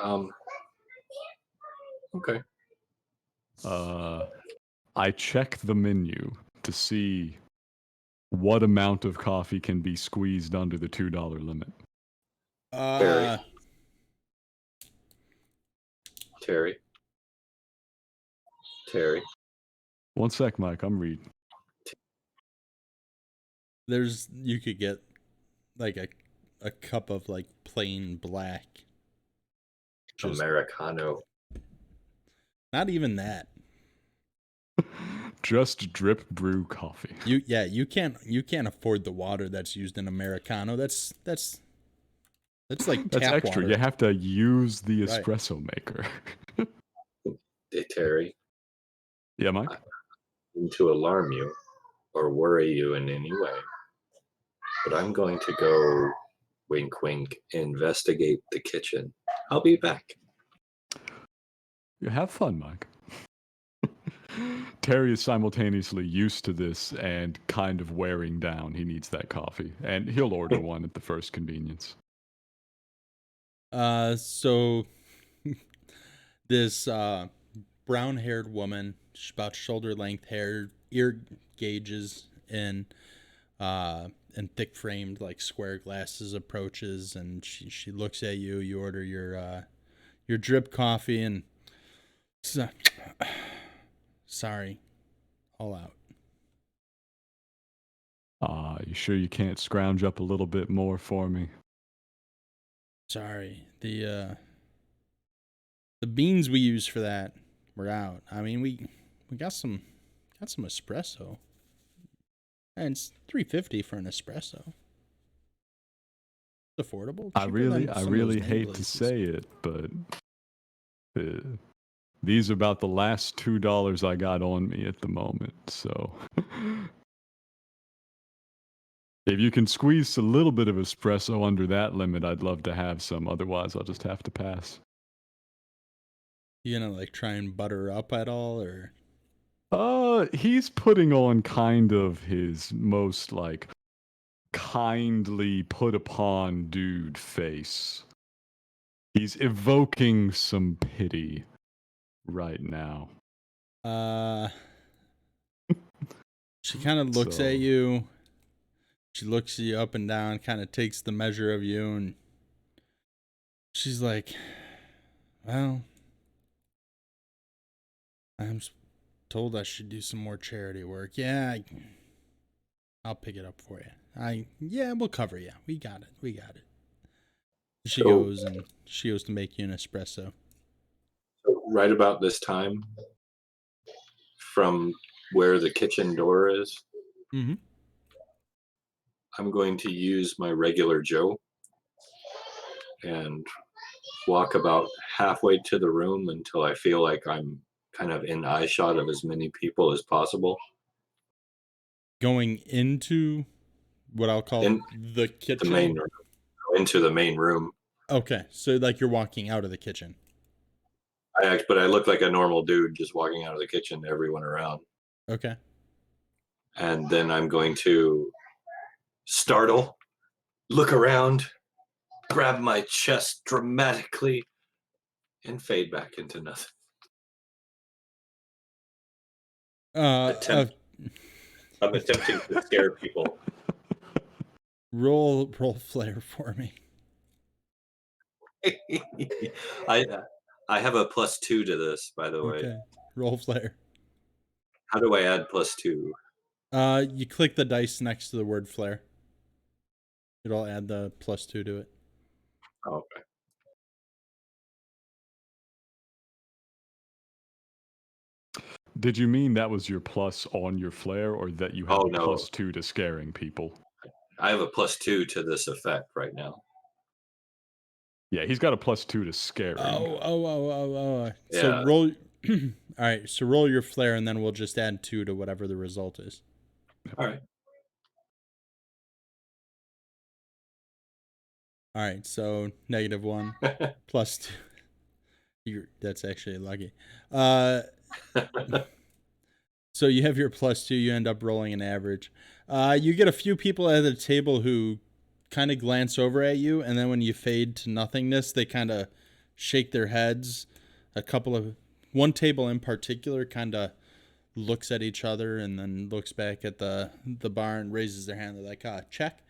Okay. I check the menu to see what amount of coffee can be squeezed under the $2 limit. Terry. One sec, Mike. I'm reading. You could get like a cup of like plain black. Just, Americano. not even that. Just drip brew coffee. You can't afford the water that's used in Americano. That's like That's tap extra. water. You have to use the espresso maker. Hey, Terry. Yeah, Mike? I don't mean to alarm you or worry you in any way, but I'm going to go, wink, wink, investigate the kitchen. I'll be back. You have fun, Mike. Terry is simultaneously used to this and kind of wearing down. He needs that coffee, and he'll order one at the first convenience. So this brown-haired woman, she's about shoulder-length hair, ear gauges, and thick framed like square glasses approaches, and she looks at you. You order your drip coffee, and sorry, all out. You sure you can't scrounge up a little bit more for me? Sorry, the beans we use for that were out. I mean, we got some espresso, and it's $3.50 for an espresso. It's affordable. I really hate to say it, but these are about the last $2 I got on me at the moment. So if you can squeeze a little bit of espresso under that limit, I'd love to have some. Otherwise, I'll just have to pass. You gonna like try and butter up at all, or? He's putting on kind of his most like kindly put upon dude face. He's evoking some pity right now. She kind of looks at you. She looks you up and down, kind of takes the measure of you, and she's like, well, I'm told I should do some more charity work. Yeah, I'll pick it up for you. We'll cover you. We got it. She goes to make you an espresso. So right about this time, from where the kitchen door is, Mm-hmm. I'm going to use my regular Joe and walk about halfway to the room until I feel like I'm kind of in eye shot of as many people as possible. Going into what I'll call the kitchen? The main room. Into the main room. Okay, so like you're walking out of the kitchen. But I look like a normal dude just walking out of the kitchen to everyone around. Okay. And then I'm going to startle, look around, grab my chest dramatically, and fade back into nothing. Attempt. I'm attempting to scare people. Roll flare for me. I have a +2 to this, by the way. Okay. Roll flare. How do I add +2? You click the dice next to the word flare. It'll add the +2 to it. Oh, okay. Did you mean that was your plus on your flare, or that you have Oh, a no. +2 to scaring people? I have a +2 to this effect right now. Yeah, he's got a +2 to scaring. Oh. Yeah. So roll. All right. So roll your flare, and then we'll just add 2 to whatever the result is. All right. All right. So -1 +2. That's actually lucky. So you have your +2. You end up rolling an average. You get a few people at the table who kind of glance over at you, and then when you fade to nothingness, they kind of shake their heads. One table in particular kind of looks at each other and then looks back at the bar and raises their hand. They're like, check.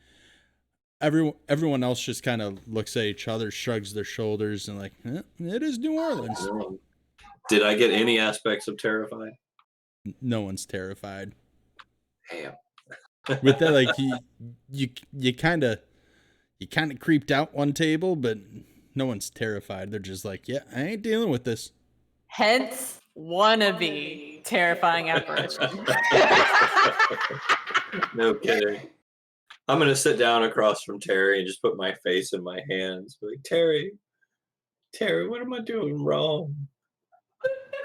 Everyone else just kind of looks at each other, shrugs their shoulders, and like, it is New Orleans. Did I get any aspects of terrified? No one's terrified. Damn. With that, like you kind of creeped out one table, but no one's terrified. They're just like, yeah, I ain't dealing with this. Hence, wannabe terrifying apparition. No kidding. I'm gonna sit down across from Terry and just put my face in my hands. Like, Terry, what am I doing wrong?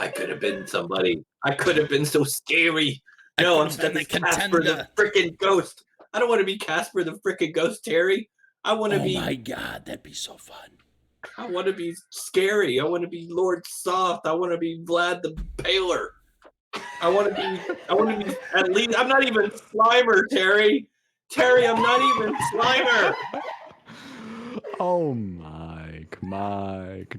I could have been somebody. I could have been so scary. No, I'm stuck as Casper the freaking ghost. I don't want to be Casper the freaking ghost, Terry. I want to be. Oh my God, that'd be so fun. I want to be scary. I want to be Lord Soft. I want to be Vlad the Paler. I want to be at least. I'm not even Slimer, Terry. Terry, I'm not even Slimer. Oh, Mike.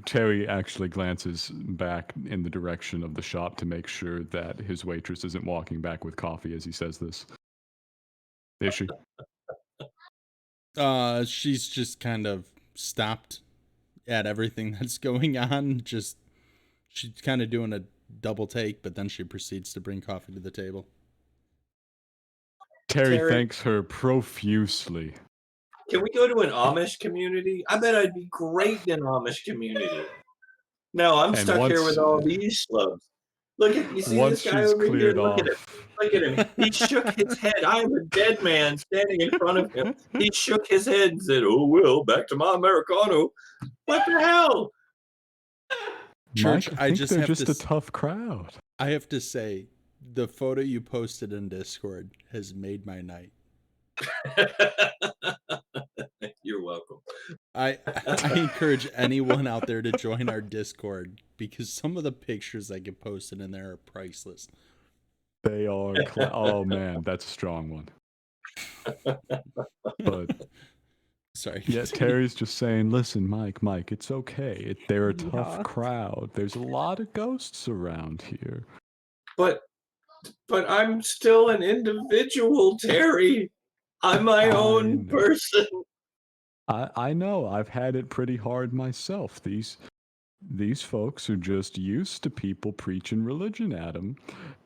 Terry actually glances back in the direction of the shop to make sure that his waitress isn't walking back with coffee as he says this. Is she? She's just kind of stopped at everything that's going on. She's kind of doing a double take, but then she proceeds to bring coffee to the table. Terry thanks her profusely. Can we go to an Amish community? I bet I'd be great in an Amish community. No, I'm stuck here with all these schlubs. Look at you see this guy over here. Look at him. Look at him. He shook his head. I am a dead man standing in front of him. He shook his head and said, "Oh well, back to my Americano." What the hell? Church, Mike, I think they're just a tough crowd. I have to say, the photo you posted in Discord has made my night. You're welcome. I encourage anyone out there to join our Discord because some of the pictures I get posted in there are priceless. They are. Oh man, that's a strong one. But sorry. Yeah, Terry's just saying, listen, Mike, it's okay. They're a tough crowd. There's a lot of ghosts around here. But I'm still an individual, Terry. I'm my own person. I know. I've had it pretty hard myself. These folks are just used to people preaching religion at them,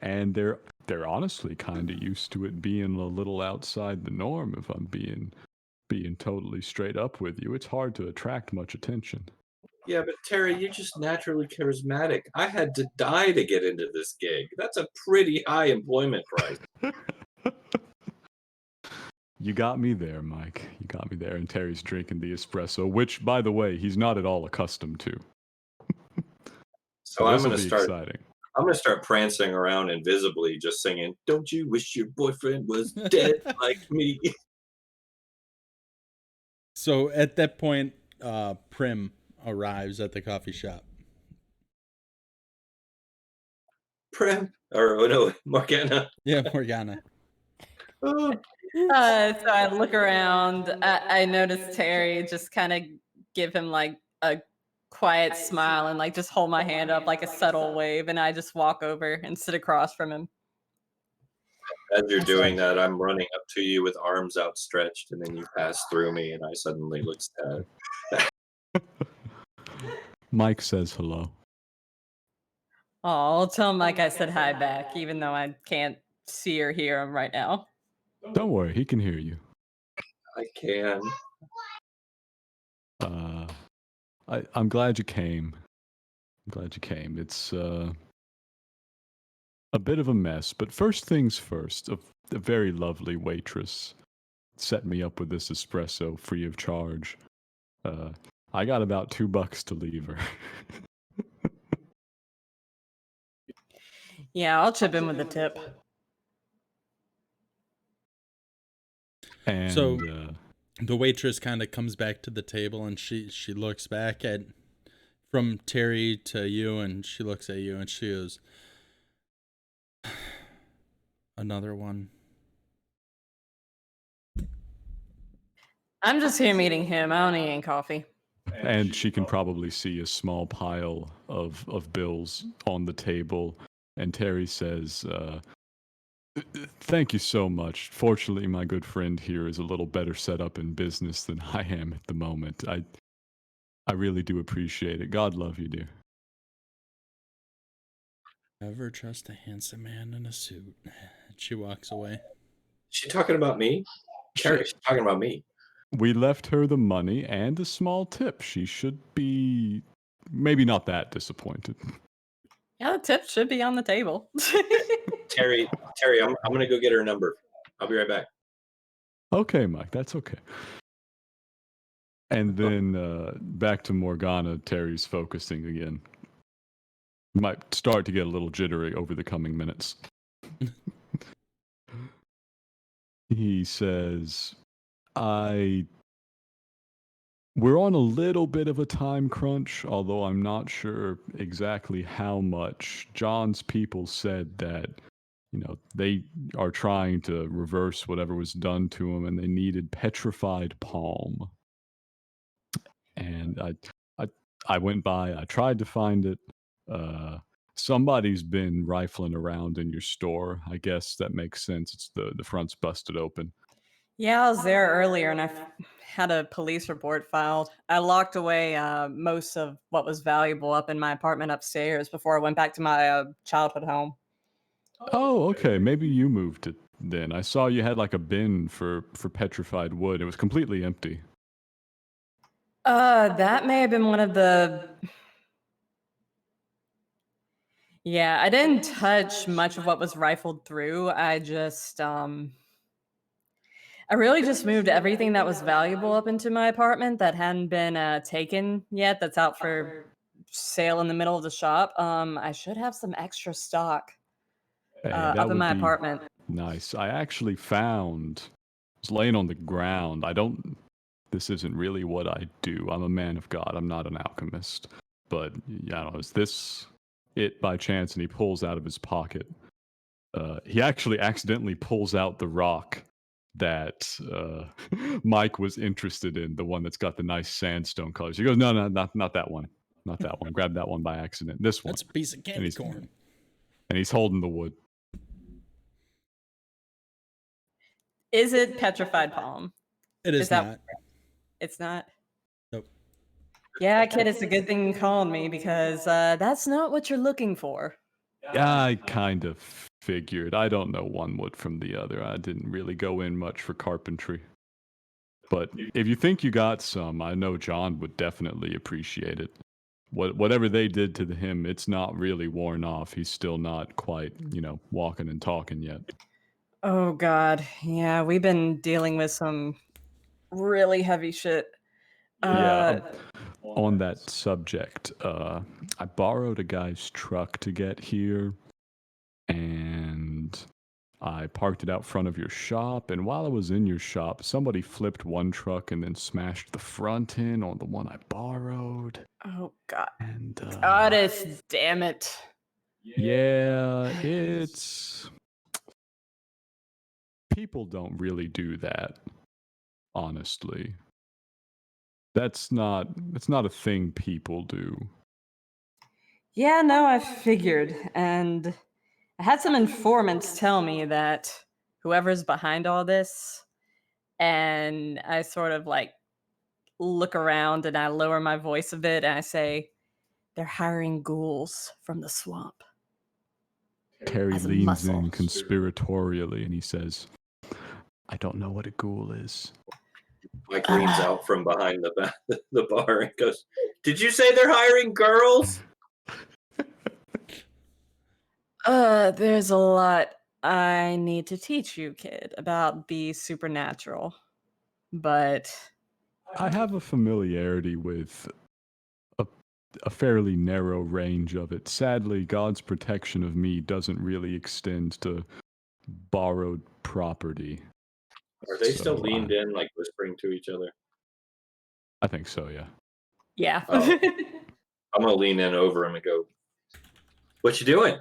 and they're honestly kind of used to it being a little outside the norm. If I'm being totally straight up with you, it's hard to attract much attention. Yeah, but Terry, you're just naturally charismatic. I had to die to get into this gig. That's a pretty high employment price. You got me there, Mike. You got me there. And Terry's drinking the espresso, which, by the way, he's not at all accustomed to. So I'm going to start. Exciting. I'm going to start prancing around invisibly, just singing, "Don't you wish your boyfriend was dead like me?" So at that point, Prim arrives at the coffee shop. Prim? Or no, Morgana. Yeah, Morgana. So I look around. I notice Terry just kind of give him like a quiet smile and like just hold my hand up like a subtle wave, and I just walk over and sit across from him. as you're doing that, I'm running up to you with arms outstretched, and then you pass through me, and I suddenly look sad. Mike says hello. Oh, I'll tell Mike I said hi back, even though I can't see or hear him right now. Don't worry, he can hear you. I can. I'm glad you came. I'm glad you came. It's a bit of a mess, but first things first. A very lovely waitress set me up with this espresso free of charge. I got about $2 to leave her. Yeah, I'll chip in with the tip. And So the waitress kind of comes back to the table, and she looks back at from Terry to you, and she looks at you, and she goes, "Another one." I'm just here meeting him. I don't need any coffee. and she can probably see a small pile of bills on the table. And Terry says, thank you so much. Fortunately, my good friend here is a little better set up in business than I am at the moment. I really do appreciate it. God love you, dear. Never trust a handsome man in a suit. She walks away. She talking about me? Carrie, she's talking about me. We left her the money and a small tip. She should be maybe not that disappointed. Yeah, the tip should be on the table. Terry, I'm gonna go get her number. I'll be right back. Okay, Mike, that's okay. And then back to Morgana. Terry's focusing again. Might start to get a little jittery over the coming minutes. He says, we're on a little bit of a time crunch, although I'm not sure exactly how much. John's people said that, they are trying to reverse whatever was done to him, and they needed petrified palm. And I went by, I tried to find it. Somebody's been rifling around in your store. I guess that makes sense. It's the front's busted open. Yeah, I was there earlier and I had a police report filed. I locked away most of what was valuable up in my apartment upstairs before I went back to my childhood home. Oh, okay. Maybe you moved it then. I saw you had like a bin for petrified wood. It was completely empty. That may have been one of the... Yeah, I didn't touch much of what was rifled through. I just, I really just moved everything that was valuable up into my apartment that hadn't been taken yet, that's out for sale in the middle of the shop. I should have some extra stock up in my apartment. Nice. I actually found, it's laying on the ground. This isn't really what I do. I'm a man of God. I'm not an alchemist. But, I don't know, is this it by chance? And he pulls out of his pocket. He actually accidentally pulls out the rock that Mike was interested in, the one that's got the nice sandstone colors. He goes, no, not that one. Not that one. Grabbed that one by accident. This one. That's a piece of candy corn. And he's holding the wood. Is it petrified palm? It is not. It's not? Nope. Yeah, kid, it's a good thing you called me because that's not what you're looking for. Yeah, I kind of figured. I don't know one wood from the other. I didn't really go in much for carpentry. But if you think you got some, I know John would definitely appreciate it. Whatever they did to him, it's not really worn off. He's still not quite, walking and talking yet. Oh, God. Yeah, we've been dealing with some really heavy shit. On that subject, I borrowed a guy's truck to get here, and I parked it out front of your shop, and while I was in your shop, somebody flipped one truck and then smashed the front in on the one I borrowed. Oh, God. And, Goddess, damn it. Yeah, it's... People don't really do that, honestly. It's not a thing people do. Yeah, no, I figured. And I had some informants tell me that whoever's behind all this. And I sort of like look around and I lower my voice a bit and I say, they're hiring ghouls from the swamp. Terry As a leans muscle. in conspiratorially and he says, I don't know what a ghoul is. Mike leans out from behind the bar and goes, "Did you say they're hiring girls?" There's a lot I need to teach you, kid, about the supernatural. But I have a familiarity with a fairly narrow range of it. Sadly, God's protection of me doesn't really extend to borrowed property. Are they still So, leaned in, like whispering to each other? I think so, yeah. yeah. Oh. I'm gonna lean in over him and go, "What you doing?"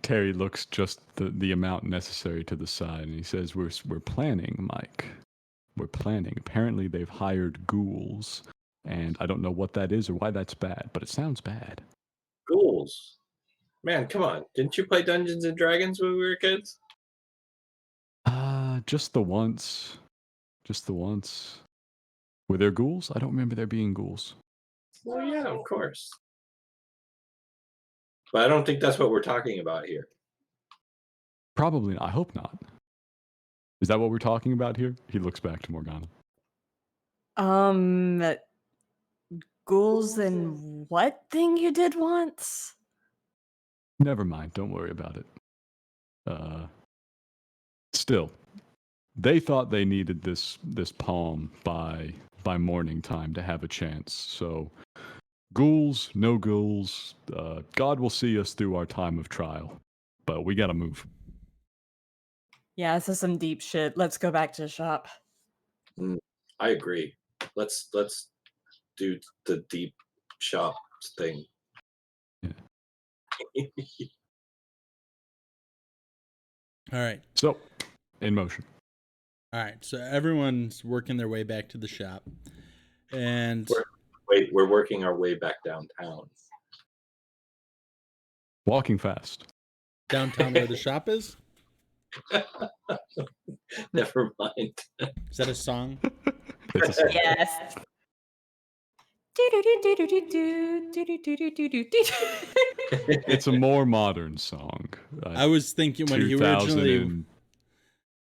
Terry looks just the amount necessary to the side, and he says, "We're planning, Mike. We're planning. Apparently, they've hired ghouls, and I don't know what that is or why that's bad, but it sounds bad." Ghouls. Man, come on! Didn't you play Dungeons and Dragons when we were kids? Just the once. Just the once. Were there ghouls? I don't remember there being ghouls. Well, yeah, of course. But I don't think that's what we're talking about here. Probably not. I hope not. Is that what we're talking about here? He looks back to Morgana. Ghouls and what thing you did once? Never mind. Don't worry about it. Still, they thought they needed this poem by morning time to have a chance. So, ghouls, no ghouls, God will see us through our time of trial. But we gotta move. Yeah, this is some deep shit. Let's go back to the shop. I agree. Let's do the deep shop thing. Yeah. All right. So, in motion. All right. So everyone's working their way back to the shop. And We're working our way back downtown. Walking fast. downtown where the shop is? Never mind. Is that a song? It's a, Yes. it's a more modern song. I was thinking when he originally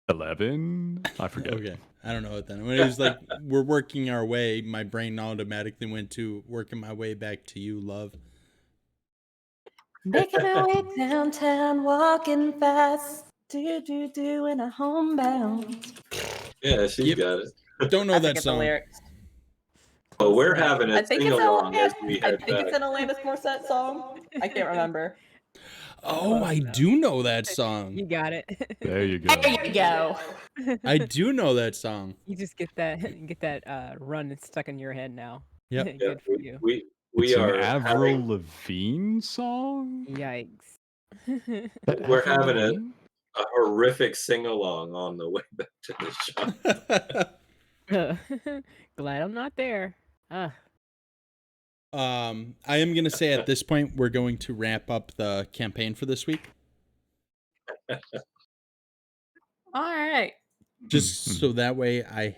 2011? I forget. Okay. I don't know what then. When it was like we're working our way, my brain automatically went to working my way back to you, love. Making our way downtown, walking fast, in a homebound. Yeah, she's Yep. got it. Don't know I that forget the song. lyrics. Oh, we're having I a think sing it's along as Alanis. we I head think back. it's an Alanis Morissette song. I can't remember. Oh, I do know that song. You got it. There you go. There you go. I do know that song. You just get that run that's stuck in your head now. Yep. Yeah, Good for you. we It's an are Avril having Lavigne song? Yikes. That We're Avril having a- Lavigne? a horrific sing along on the way back to the shop. Glad I'm not there. I am gonna say at this point we're going to wrap up the campaign for this week. All right. Just so that way I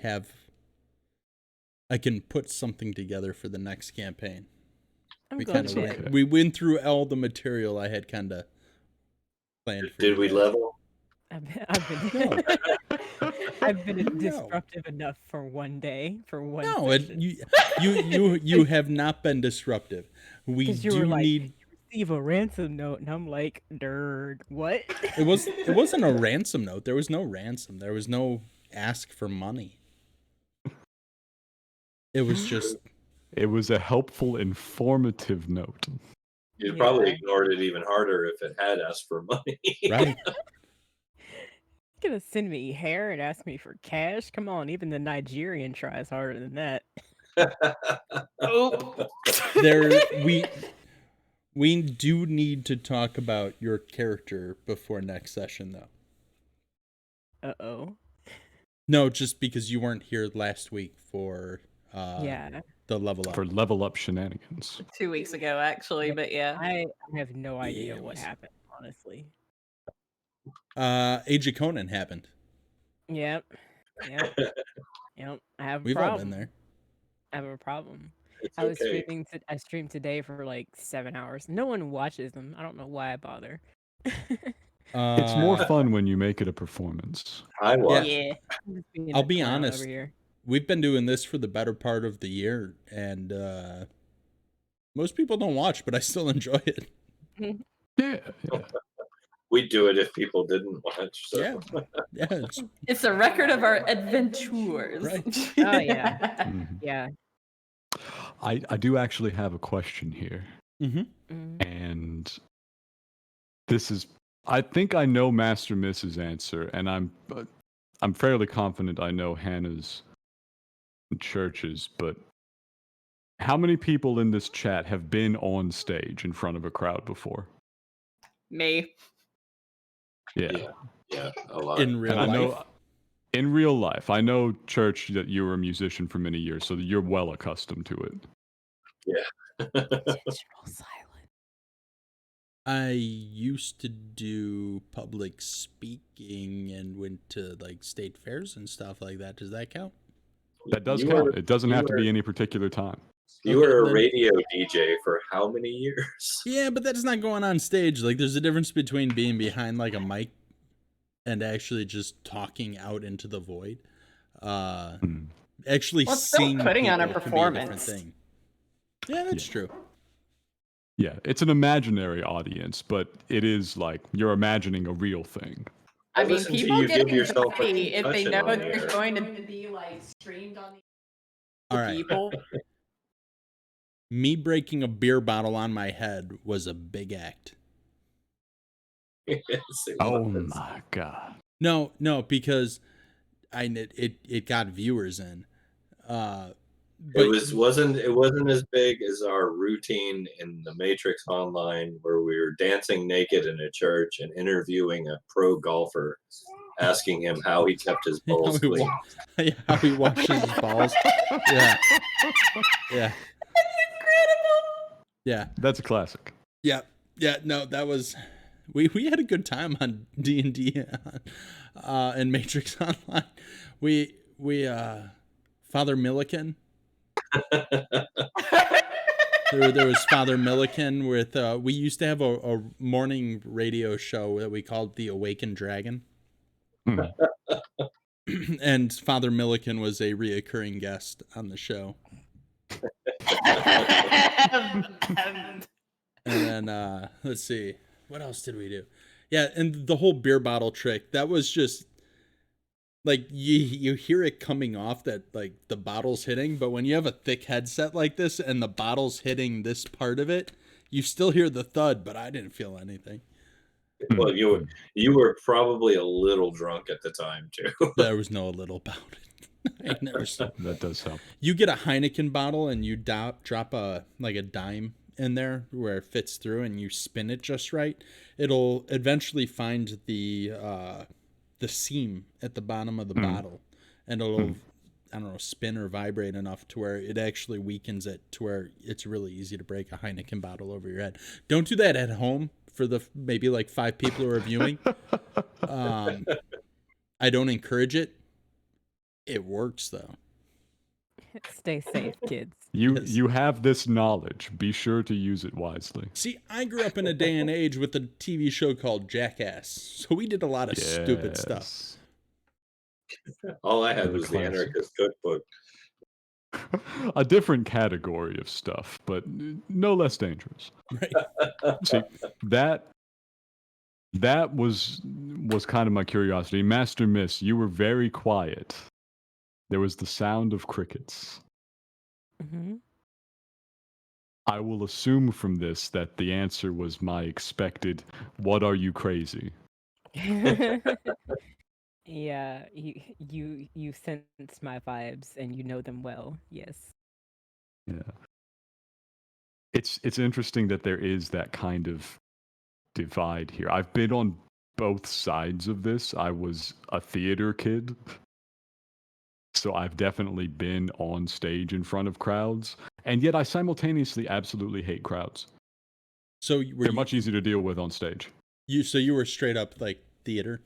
can put something together for the next campaign. I'm We glad kind you of did. we went through all the material I had kind of planned for. Did you we guys. level? I've been No. disruptive enough for one day, for one No, session. you have not been disruptive. We 'Cause you do were like, need. receive a ransom note, and I'm like, "Nerd, what?" It wasn't a ransom note. There was no ransom. There was no ask for money. It was just. It was a helpful, informative note. You'd probably Yeah. ignored it even harder if it had asked for money. Right. You're gonna send me hair and ask me for cash? Come on, even the Nigerian tries harder than that. Oh. We do need to talk about your character before next session, though. Uh-oh. No, just because you weren't here last week for Yeah. the level up. For level up shenanigans. 2 weeks ago, actually, but yeah. I have no idea it what was- happened, honestly. Age of Conan happened. Yep. Yep. Yep. I have a We've all problem. been there. I have a problem. It's I was okay. streaming. I streamed today for like 7 hours. No one watches them. I don't know why I bother. It's more Uh, fun when you make it a performance. I watch. Yeah. I'm just being I'll a be clown honest. over here. We've been doing this for the better part of the year, and most people don't watch, but I still enjoy it. Yeah. yeah. We'd do it if people didn't watch. So. Yeah, yeah, it's, It's a record of our adventures. Right. Oh, yeah. Mhm. Yeah. I do actually have a question here, Mm. and this is I think I know Master Miss's answer, and I'm fairly confident I know Hannah's and Church's, but how many people in this chat have been on stage in front of a crowd before? Me. Yeah. Yeah, a lot. in real And I life. know in real life, I know, Church, that you were a musician for many years, so that you're well accustomed to it. Digital silent. I used to do public speaking and went to like state fairs and stuff like that. Does that count? That does You count. were- It doesn't you have to were- be any particular time. You Okay, were a then- radio DJ for how many years? Yeah, but that's not going on stage. Like, there's a difference between being behind like a mic and actually just talking out into the void. Actually Well, it's still seeing putting on a people can be different performance. thing. Yeah, that's Yeah. true. Yeah, it's an imaginary audience, but it is like you're imagining a real thing. I mean, Listen to people you get give yourself a anxiety if they concussion know on they're air. going to be like streamed on the All right. people. Me breaking a beer bottle on my head was a big act. Yes, it Oh was. my god. No, because it got viewers in. But It wasn't as big as our routine in the Matrix Online, where we were dancing naked in a church and interviewing a pro golfer, asking him how he kept his balls how, he clean. how he washes his balls. Yeah. Yeah. Yeah. That's a classic. Yeah. Yeah. No, that was we had a good time on D&D and Matrix Online. We Father Milliken. There was Father Milliken with we used to have a morning radio show that we called The Awakened Dragon. Hmm. And Father Milliken was a reoccurring guest on the show. And then let's see, what else did we do? Yeah, and the whole beer bottle trick, that was just like you hear it coming off, that like the bottle's hitting, but when you have a thick headset like this and the bottle's hitting this part of it, you still hear the thud, but I didn't feel anything. Well, you were probably a little drunk at the time too. There was no little about it. I never saw. That does help. You get a Heineken bottle and you drop a dime in there where it fits through, and you spin it just right. It'll eventually find the seam at the bottom of the bottle, and it'll I don't know, spin or vibrate enough to where it actually weakens it to where it's really easy to break a Heineken bottle over your head. Don't do that at home for the maybe like 5 people who are viewing. I don't encourage it. It works though. Stay safe, kids. Yes. You have this knowledge. Be sure to use it wisely. See, I grew up in a day and age with a TV show called Jackass, so we did a lot of stupid stuff. Yes. All I had The was the classic. anarchist cookbook. A different category of stuff, but no less dangerous. Right? See, that was kind of my curiosity. Master Miss, you were very quiet. There was the sound of crickets. Mm-hmm. I will assume from this that the answer was my expected, what are you crazy? Yeah, you sense my vibes and you know them well. Yes. Yeah. It's interesting that there is that kind of divide here. I've been on both sides of this. I was a theater kid, so I've definitely been on stage in front of crowds, and yet I simultaneously absolutely hate crowds. So They're much easier to deal with on stage. you were straight up like theater?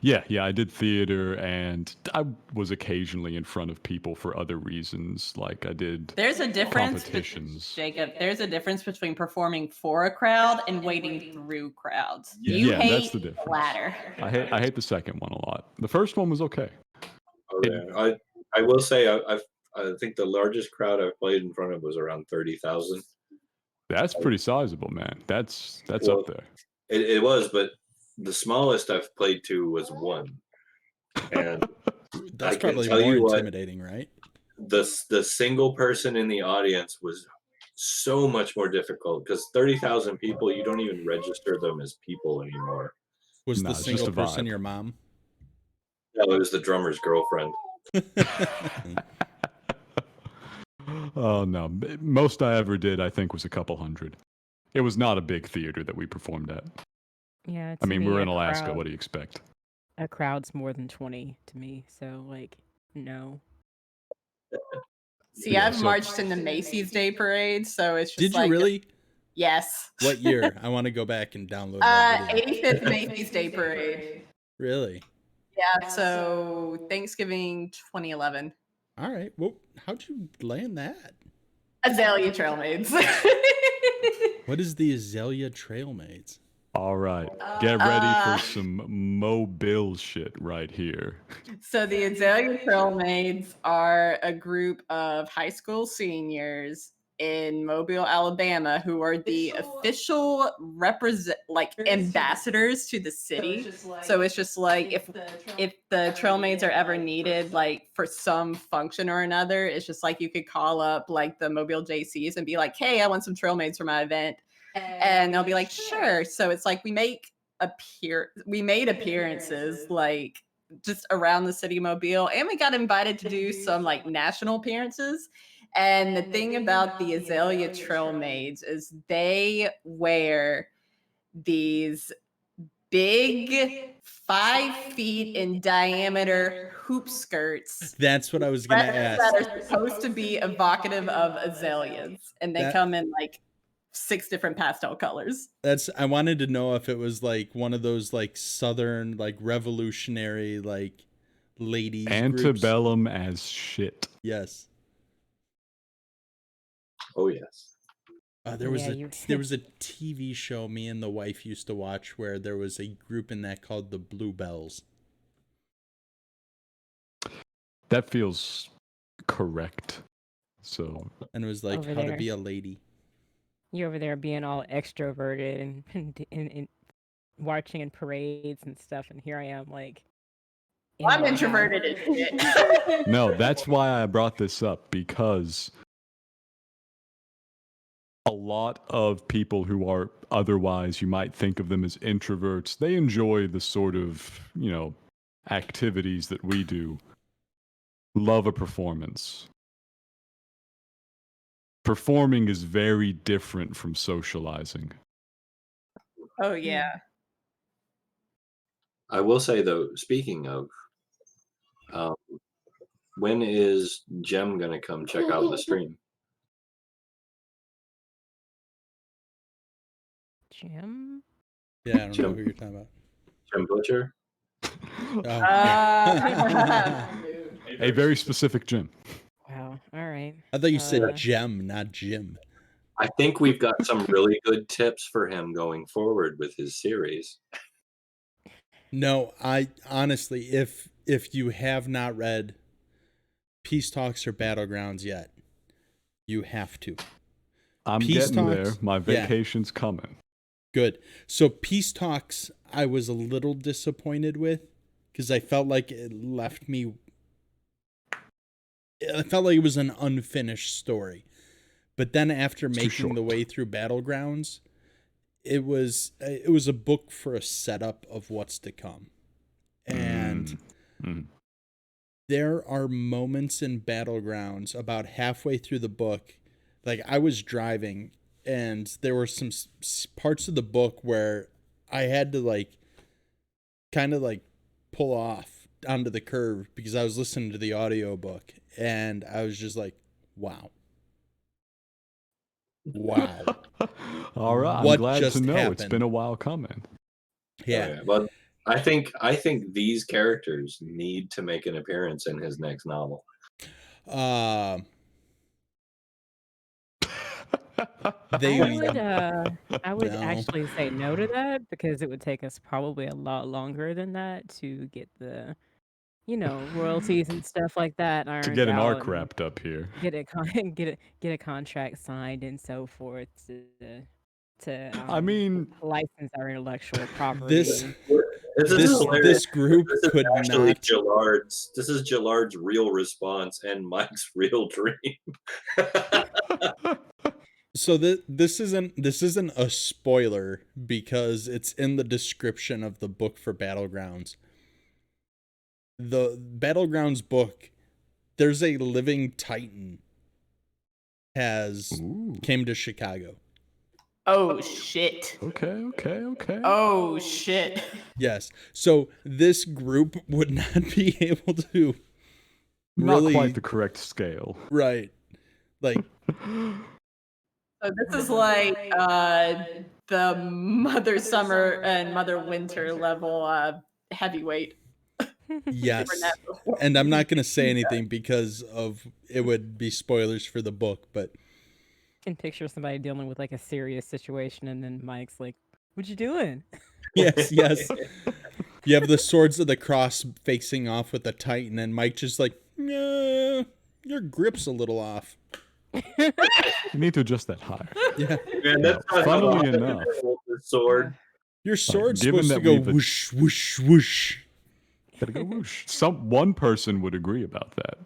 Yeah, I did theater, and I was occasionally in front of people for other reasons. Like I did There's a difference, competitions. Jacob. There's a difference between performing for a crowd and waiting through crowds. Yeah. You Yeah, hate that's the difference. the latter. I hate the second one a lot. The first one was okay. Oh, yeah. I will say I think the largest crowd I've played in front of was around 30,000. That's pretty sizable, man. That's Well, up there. It was, but the smallest I've played to was 1. And That's I can probably tell more you what, intimidating, right? the single person in the audience was so much more difficult because 30,000 people, you don't even register them as people anymore. Was Nah, the it's just single a person vibe. your mom? No, it was the drummer's girlfriend. Oh no, most I ever did, I think, was a couple hundred. It was not a big theater that we performed at. Yeah, I to mean, me, we're a in Alaska. crowd- What do you expect? A crowd's more than 20 to me, so like, no. See, Yeah, I've so- marched in the Macy's Day Parade, so it's just Did you like really? yes. What year? I want to go back and download that video. 85th Macy's Day Parade. Really? Yeah, so Thanksgiving 2011. All right. Well, how'd you land that? Azalea Trail Maids. What is the Azalea Trail Maids? All right, get ready for some mobile shit right here. So the Azalea Trail Maids are a group of high school seniors in Mobile, Alabama, who are the official ambassadors to the city. So it's just like if the trail maids are ever needed, like for some function or another, it's just like you could call up like the Mobile JCs and be like, "Hey, I want some trail maids for my event," and they'll be like, "Sure." So it's like we made appearances like just around the city of Mobile, and we got invited to do some like national appearances. And the thing about the Azalea Trail Maids is they wear these big 5 feet in diameter hoop skirts That's what I was going to ask. that are supposed to be evocative of azaleas, and they come in like 6 different pastel colors. I wanted to know if it was like one of those like southern like revolutionary like ladies groups. Antebellum as shit. Yes. Oh yes. There was a TV show me and the wife used to watch where there was a group in that called the Bluebells. That feels correct. So, and it was like Over how there. to be a lady. You over there being all extroverted and marching in parades and stuff, and here I am like. Well, I'm my introverted as house. shit. no, that's why I brought this up, because a lot of people who are otherwise, you might think of them as introverts, they enjoy the sort of, activities that we do. Love a performance. Performing is very different from socializing. Oh yeah. I will say though, speaking of, when is Jem gonna come check out the stream? Jim? Yeah, I don't know Jim. who you're talking about. Jem Butcher? A very specific gym. Wow. All right. I thought you said Uh, Gem, not Jim. I think we've got some really good tips for him going forward with his series. No, I honestly, if you have not read Peace Talks or Battlegrounds yet, you have to. I'm Peace getting Talks? there. My Yeah. vacation's coming. Good. So Peace Talks, I was a little disappointed with because I felt like it left me. I felt like it was an unfinished story. But then after It's too making the short. way through Battlegrounds, it was a book for a setup of what's to come. And there are moments in Battlegrounds about halfway through the book, like I was driving and there were some parts of the book where I had to like kind of like pull off onto the curve because I was listening to the audiobook and I was just like, wow. Wow. All right. What I'm glad just to know it's happened? been a while coming. Yeah. But I think these characters need to make an appearance in his next novel. They I would no. actually say no to that because it would take us probably a lot longer than that to get the, royalties and stuff like that To ironed get an out arc and wrapped up here. get a get a contract signed and so forth to I mean, license our intellectual This property. This is this hilarious. this group This is could actually not. Gillard's. This is Gillard's real response and Mike's real dream. So this isn't a spoiler because it's in the description of the book for Battlegrounds. The Battlegrounds book, there's a living Titan came to Chicago. Oh shit. Okay. Oh shit. Yes. So this group would not be able to Not really quite the correct scale. right. Like So this is like the Mother Summer and Mother Winter level heavyweight. yes. Supernatural. And I'm not going to say anything because of it would be spoilers for the book, but Can picture somebody dealing with like a serious situation and then Mike's like, "What you doing?" yes. You have the swords of the cross facing off with the Titan, and Mike just like, nah, your grip's a little off. You need to adjust that higher. Yeah. Man, that's not how Funnily often you enough. hold the sword. Your sword's given supposed to that go we've- whoosh, whoosh, whoosh. Gotta go whoosh. One person would agree about that.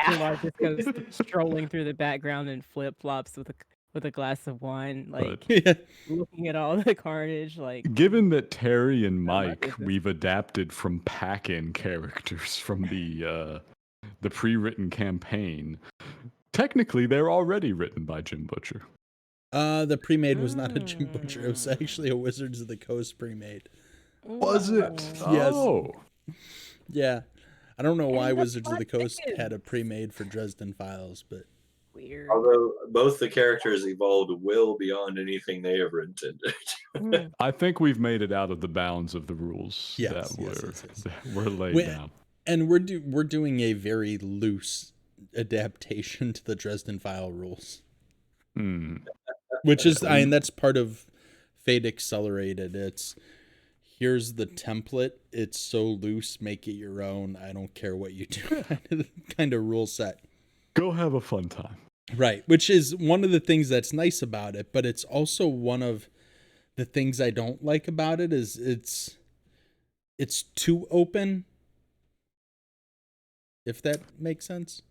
Gillard just goes strolling through the background in flip flops with a glass of wine, like Yeah. looking at all the carnage. Like, Given that Terry and my Mike, business. we've adapted from pack-in characters from the pre-written campaign. Technically, they're already written by Jim Butcher. The pre-made was not a Jim Butcher. It was actually a Wizards of the Coast pre-made. Was it? Yes. Oh. Yeah. I don't know why And the Wizards of the Coast plot had a pre-made for Dresden Files, but weird. Although both the characters evolved well beyond anything they ever intended. Mm. I think we've made it out of the bounds of the rules Yes, that yes. were laid We- down. and we're doing a very loose adaptation to the Dresden File rules, which is that's part of Fate Accelerated. It's here's the template. It's so loose, make it your own. I don't care what you do. kind of rule set. Go have a fun time. Right, which is one of the things that's nice about it, but it's also one of the things I don't like about it is it's too open. If that makes sense.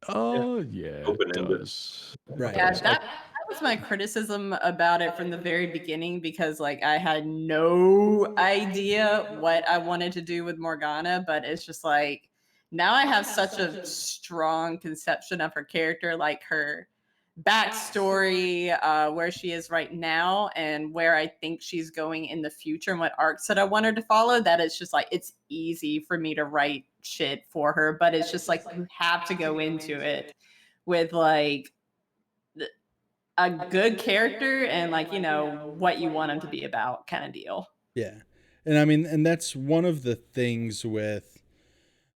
Oh, yeah, it Open-ended. does. Right. Yeah, that was my criticism about it from the very beginning because like I had no idea what I wanted to do with Morgana, but it's just like now I have such a strong conception of her character, like her backstory, where she is right now and where I think she's going in the future and what arcs that I want her to follow, that it's just like it's easy for me to write shit for her, but it's just like you have to go into it with like a good character and like what you want them to be about kind of deal. Yeah. And I mean, and that's one of the things with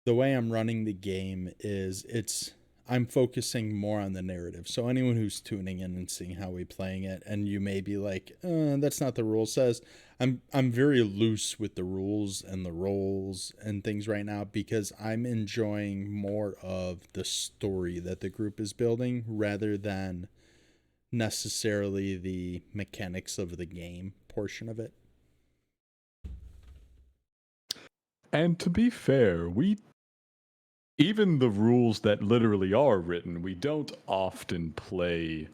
the way I'm running the game is I'm focusing more on the narrative. So anyone who's tuning in and seeing how we're playing it, and you may be like, that's not the rule says. I'm very loose with the rules and the roles and things right now because I'm enjoying more of the story that the group is building rather than necessarily the mechanics of the game portion of it. And to be fair, even the rules that literally are written, we don't often play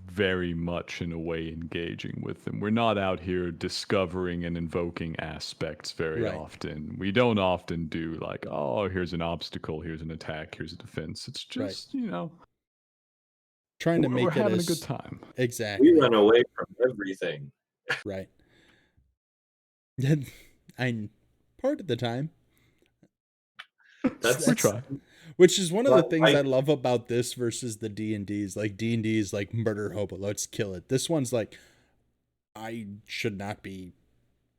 very much in a way engaging with them. We're not out here discovering and invoking aspects very Right. often. We don't often do like, oh, here's an obstacle, here's an attack, here's a defense. It's just, Trying to we're make it having a as good time. Exactly. We run away from everything. Right. I part of the time. That's We try. Which is one of the Well, things I- I love about this versus the D&Ds. Like D&D is like murder hobo, let's kill it. This one's like I should not be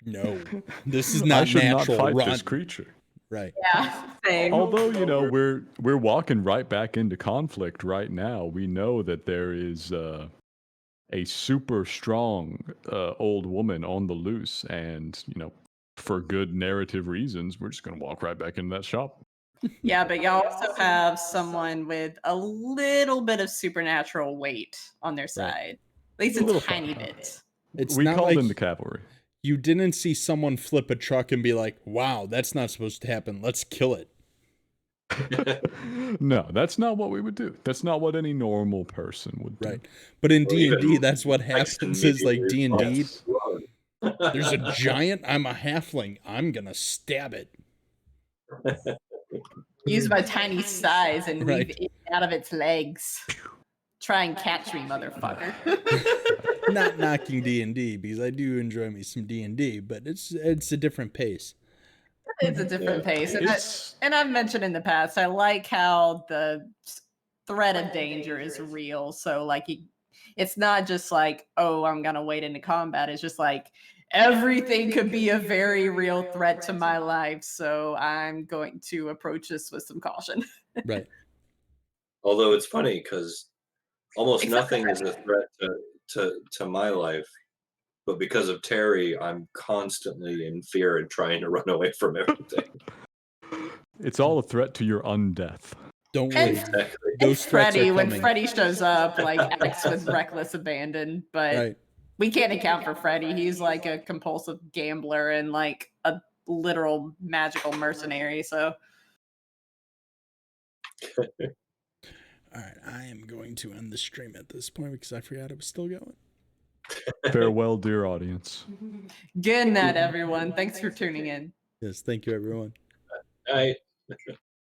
No, this is I not should not natural. fight Run. this creature. Right. Yeah, same. Although, you know, we're walking right back into conflict right now. We know that there is a super strong old woman on the loose, and you know, for good narrative reasons, we're just gonna walk right back into that shop. Yeah, but y'all also have someone with a little bit of supernatural weight on their side. At least A a little tiny firepower. bit. It's We not called like in the cavalry. you didn't see someone flip a truck and be like, "Wow, that's not supposed to happen. Let's kill it." No, that's not what we would do. That's not what any normal person would do. Right. But in Or D and even D, that's what Mike's happens. Is like D and D. Yes. There's a giant. I'm a halfling. I'm gonna stab it. Use my tiny size and Right. weave it out of its legs. Try and catch me, motherfucker. Not knocking D and D because I do enjoy me some D and D, but it's a different pace. It's a different pace. It's And I've mentioned in the past, I like how the threat of danger is real. So, like, it's not just like, oh, I'm going to wade into combat. It's just like, everything could be a very real threat to my life. So, I'm going to approach this with some caution. Right. Although it's funny because almost Except nothing is a threat to my life, but because of Terry, I'm constantly in fear and trying to run away from everything. it's all a threat to your undeath. Don't And- worry. Exactly. And Those threats Freddy, are when coming. Freddy shows up, like, acts with reckless abandon. But Right. we can't account for Freddy. He's like a compulsive gambler and like a literal magical mercenary. So All right. I am going to end the stream at this point because I forgot it was still going. Farewell, dear audience. good night, everyone. Thanks for tuning in. Yes. Thank you, everyone. Right.